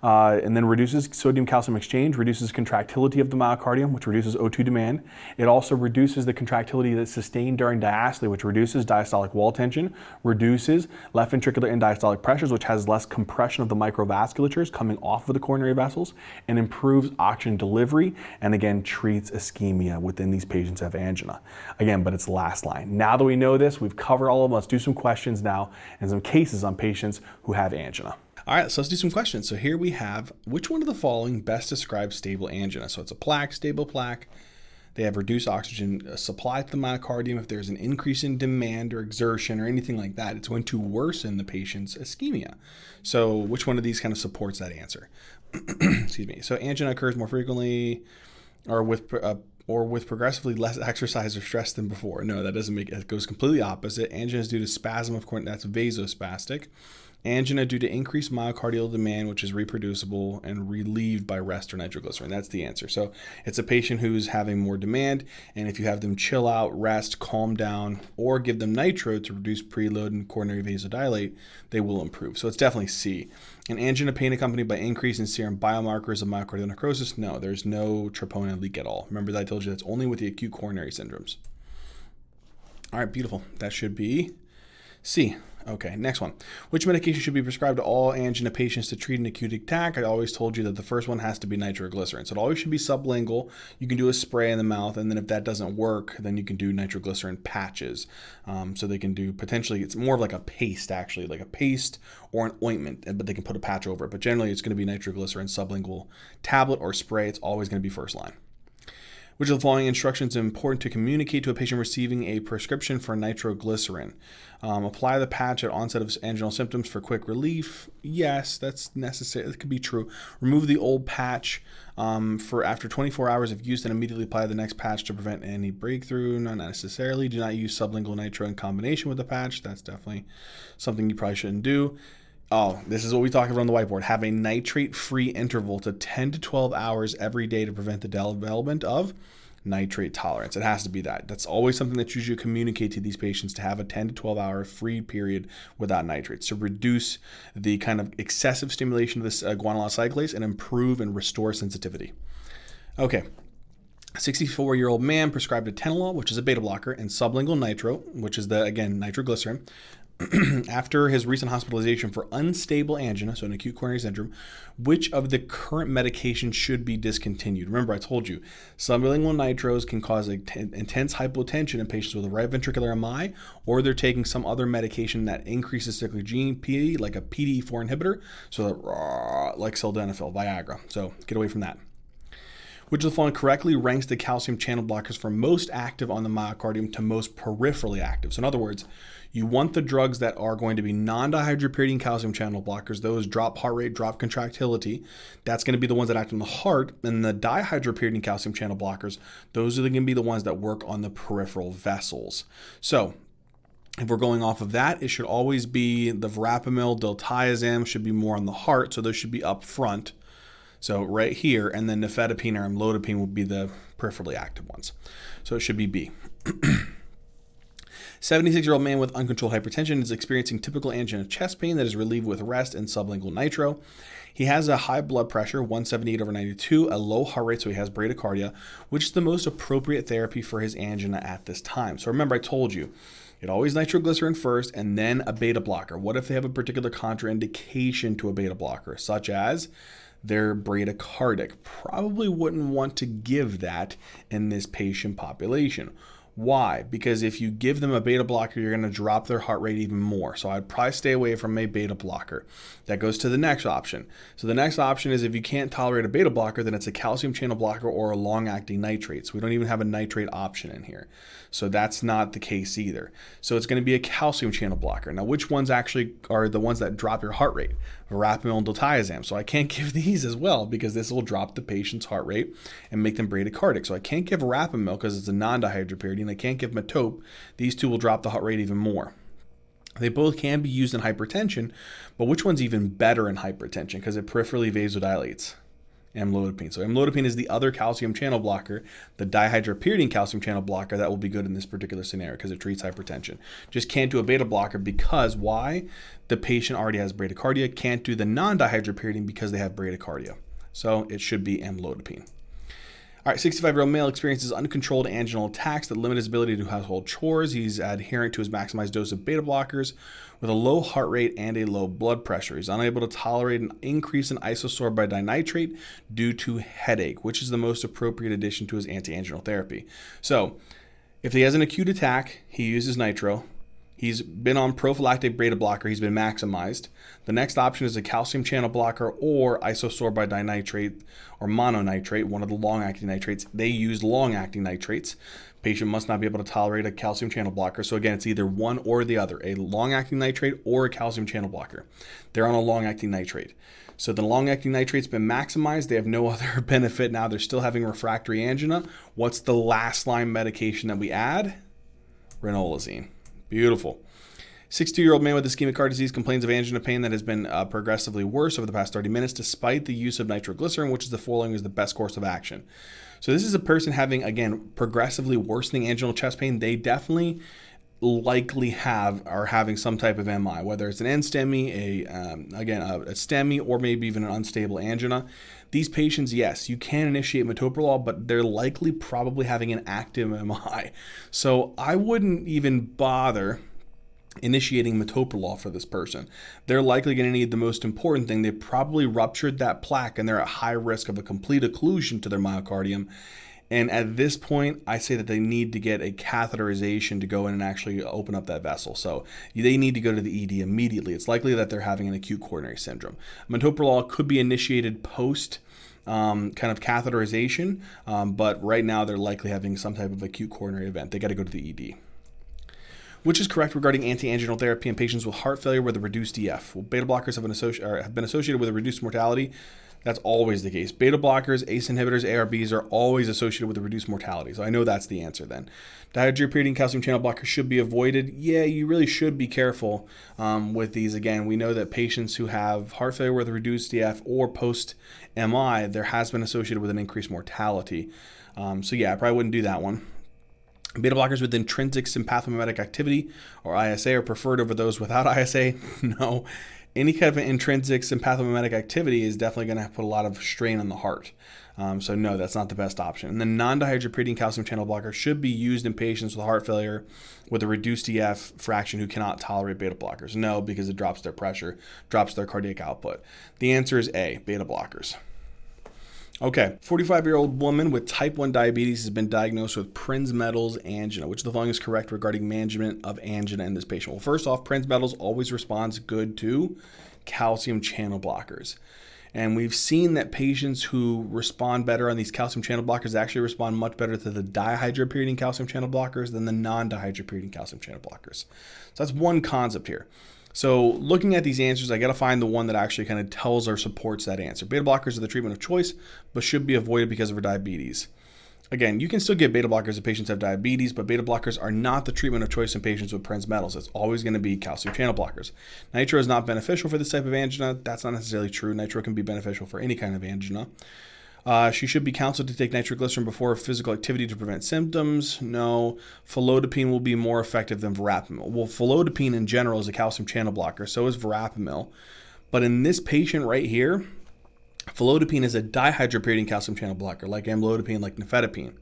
and then reduces sodium-calcium exchange, reduces contractility of the myocardium, which reduces O2 demand. It also reduces the contractility that's sustained during diastole, which reduces diastolic wall tension, reduces left ventricular end diastolic pressures, which has less compression of the microvasculatures coming off of the coronary vessels, and improves oxygen delivery, and again, treats ischemia within these patients who have angina. Again, but it's last line. Now that we know this, we've covered all of them. Let's do some questions now and some cases on patients who have angina. All right, so let's do some questions. So here we have, which one of the following best describes stable angina? So it's a plaque, stable plaque. They have reduced oxygen supply to the myocardium. If there's an increase in demand or exertion or anything like that, it's going to worsen the patient's ischemia. So which one of these kind of supports that answer? Excuse me. So angina occurs more frequently or with progressively less exercise or stress than before. No, that doesn't make it. It goes completely opposite. Angina is due to spasm of coronary, that's vasospastic. Angina due to increased myocardial demand, which is reproducible and relieved by rest or nitroglycerin. That's the answer. So it's a patient who's having more demand, and if you have them chill out, rest, calm down, or give them nitro to reduce preload and coronary vasodilate, they will improve. So it's definitely C. An angina pain accompanied by increase in serum biomarkers of myocardial necrosis? No, there's no troponin leak at all. Remember that I told you that's only with the acute coronary syndromes. All right, beautiful. That should be C. Okay, next one. Which medication should be prescribed to all angina patients to treat an acute attack? I always told you that the first one has to be nitroglycerin. So it always should be sublingual. You can do a spray in the mouth, and then if that doesn't work, then you can do nitroglycerin patches. So they can do potentially, it's more of like a paste actually, like a paste or an ointment, but they can put a patch over it. But generally it's going to be nitroglycerin sublingual tablet or spray. It's always going to be first line. Which of the following instructions are important to communicate to a patient receiving a prescription for nitroglycerin? Apply the patch at onset of anginal symptoms for quick relief. Yes, that's necessary. That could be true. Remove the old patch for after 24 hours of use, and immediately apply the next patch to prevent any breakthrough. Not necessarily. Do not use sublingual nitro in combination with the patch. That's definitely something you probably shouldn't do. Oh, this is what we talked about on the whiteboard. Have a nitrate-free interval to 10 to 12 hours every day to prevent the development of nitrate tolerance. It has to be that. That's always something that you should communicate to these patients, to have a 10 to 12 hour free period without nitrates to reduce the kind of excessive stimulation of this guanylyl cyclase and improve and restore sensitivity. Okay. 64-year-old man prescribed atenolol, which is a beta blocker, and sublingual nitro, which is again, nitroglycerin. After his recent hospitalization for unstable angina, so an acute coronary syndrome, which of the current medications should be discontinued? Remember, I told you, sublingual nitros can cause intense hypotension in patients with a right ventricular MI, or they're taking some other medication that increases cyclic GMP, like a PDE4 inhibitor, so like sildenafil, Viagra. So get away from that. Which of the following correctly ranks the calcium channel blockers from most active on the myocardium to most peripherally active? So in other words, you want the drugs that are going to be non-dihydropyridine calcium channel blockers. Those drop heart rate, drop contractility. That's going to be the ones that act on the heart. And the dihydropyridine calcium channel blockers, those are going to be the ones that work on the peripheral vessels. So if we're going off of that, it should always be the verapamil, diltiazem should be more on the heart. So those should be up front. So right here, and then nifedipine or amlodipine would be the peripherally active ones. So it should be B. 76-year-old man with uncontrolled hypertension is experiencing typical angina chest pain that is relieved with rest and sublingual nitro. He has a high blood pressure, 178/92, a low heart rate, so he has bradycardia, which is the most appropriate therapy for his angina at this time. So remember, I told you, it always nitroglycerin first and then a beta blocker. What if they have a particular contraindication to a beta blocker, such as they're bradycardic? Probably wouldn't want to give that in this patient population. Why? Because if you give them a beta blocker, you're going to drop their heart rate even more. So I'd probably stay away from a beta blocker. That goes to the next option. So the next option is if you can't tolerate a beta blocker, then it's a calcium channel blocker or a long-acting nitrates. We don't even have a nitrate option in here. So that's not the case either. So it's going to be a calcium channel blocker. Now, which ones actually are the ones that drop your heart rate? Verapamil and diltiazem. So I can't give these as well because this will drop the patient's heart rate and make them bradycardic. So I can't give verapamil because it's a non-dihydropyridine. I can't give metope. These two will drop the heart rate even more. They both can be used in hypertension, but which one's even better in hypertension? Because it peripherally vasodilates. Amlodipine. So amlodipine is the other calcium channel blocker, the dihydropyridine calcium channel blocker that will be good in this particular scenario because it treats hypertension. Just can't do a beta blocker because why? The patient already has bradycardia. Can't do the non-dihydropyridine because they have bradycardia. So it should be amlodipine. All right, 65-year-old male experiences uncontrolled anginal attacks that limit his ability to do household chores. He's adherent to his maximized dose of beta blockers with a low heart rate and a low blood pressure. He's unable to tolerate an increase in isosorbide dinitrate due to headache, which is the most appropriate addition to his antianginal therapy. So if he has an acute attack, he uses nitro. He's been on prophylactic beta blocker. He's been maximized. The next option is a calcium channel blocker or isosorbide dinitrate or mononitrate, one of the long-acting nitrates. They use long-acting nitrates. Patient must not be able to tolerate a calcium channel blocker. So again, it's either one or the other, a long-acting nitrate or a calcium channel blocker. They're on a long-acting nitrate. So the long-acting nitrate's been maximized. They have no other benefit now. They're still having refractory angina. What's the last line medication that we add? Ranolazine. Beautiful. 62-year-old man with ischemic heart disease complains of angina pain that has been progressively worse over the past 30 minutes despite the use of nitroglycerin, which is the following is the best course of action. So this is a person having, again, progressively worsening anginal chest pain. They definitely likely are having some type of MI, whether it's an NSTEMI, a STEMI, or maybe even an unstable angina. These patients, yes, you can initiate metoprolol, but they're likely probably having an active MI. So I wouldn't even bother initiating metoprolol for this person. They're likely going to need the most important thing. They probably ruptured that plaque and they're at high risk of a complete occlusion to their myocardium. And at this point, I say that they need to get a catheterization to go in and actually open up that vessel. So they need to go to the ED immediately. It's likely that they're having an acute coronary syndrome. Metoprolol could be initiated post kind of catheterization, but right now they're likely having some type of acute coronary event. They got to go to the ED. Which is correct regarding antianginal therapy in patients with heart failure with a reduced EF? Well, beta blockers have been associated with a reduced mortality. That's always the case. Beta blockers, ACE inhibitors, ARBs are always associated with a reduced mortality. So I know that's the answer then. Dihydropyridine calcium channel blockers should be avoided. Yeah, you really should be careful with these. Again, we know that patients who have heart failure with a reduced EF or post-MI, there has been associated with an increased mortality. So yeah, I probably wouldn't do that one. Beta blockers with intrinsic sympathomimetic activity, or ISA, are preferred over those without ISA. No. Any kind of intrinsic sympathomimetic activity is definitely going to put a lot of strain on the heart. So no, that's not the best option. And the non-dihydropyridine calcium channel blocker should be used in patients with heart failure with a reduced EF fraction who cannot tolerate beta blockers. No, because it drops their pressure, drops their cardiac output. The answer is A, beta blockers. Okay, 45-year-old woman with type 1 diabetes has been diagnosed with Prinzmetal's angina. Which of the following is correct regarding management of angina in this patient? Well, first off, Prinzmetal's always responds good to calcium channel blockers. And we've seen that patients who respond better on these calcium channel blockers actually respond much better to the dihydropyridine calcium channel blockers than the non-dihydropyridine calcium channel blockers. So that's one concept here. So looking at these answers, I got to find the one that actually kind of tells or supports that answer. Beta blockers are the treatment of choice, but should be avoided because of diabetes. Again, you can still get beta blockers if patients have diabetes, but beta blockers are not the treatment of choice in patients with Prinzmetal's. It's always going to be calcium channel blockers. Nitro is not beneficial for this type of angina. That's not necessarily true. Nitro can be beneficial for any kind of angina. She should be counseled to take nitroglycerin before physical activity to prevent symptoms. No. Felodipine will be more effective than verapamil. Well, felodipine in general is a calcium channel blocker. So is verapamil. But in this patient right here, felodipine is a dihydropyridine calcium channel blocker, like amlodipine, like nifedipine.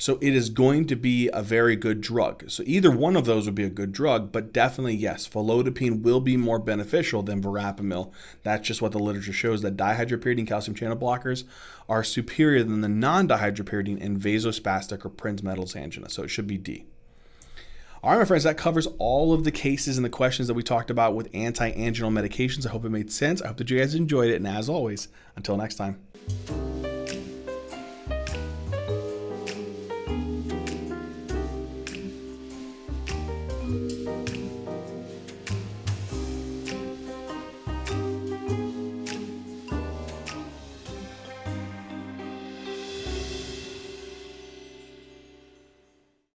So it is going to be a very good drug. So either one of those would be a good drug, but definitely, yes, felodipine will be more beneficial than verapamil. That's just what the literature shows, that dihydropyridine calcium channel blockers are superior than the non-dihydropyridine in vasospastic or Prinzmetal's angina. So it should be D. All right, my friends, that covers all of the cases and the questions that we talked about with anti-anginal medications. I hope it made sense. I hope that you guys enjoyed it. And as always, until next time.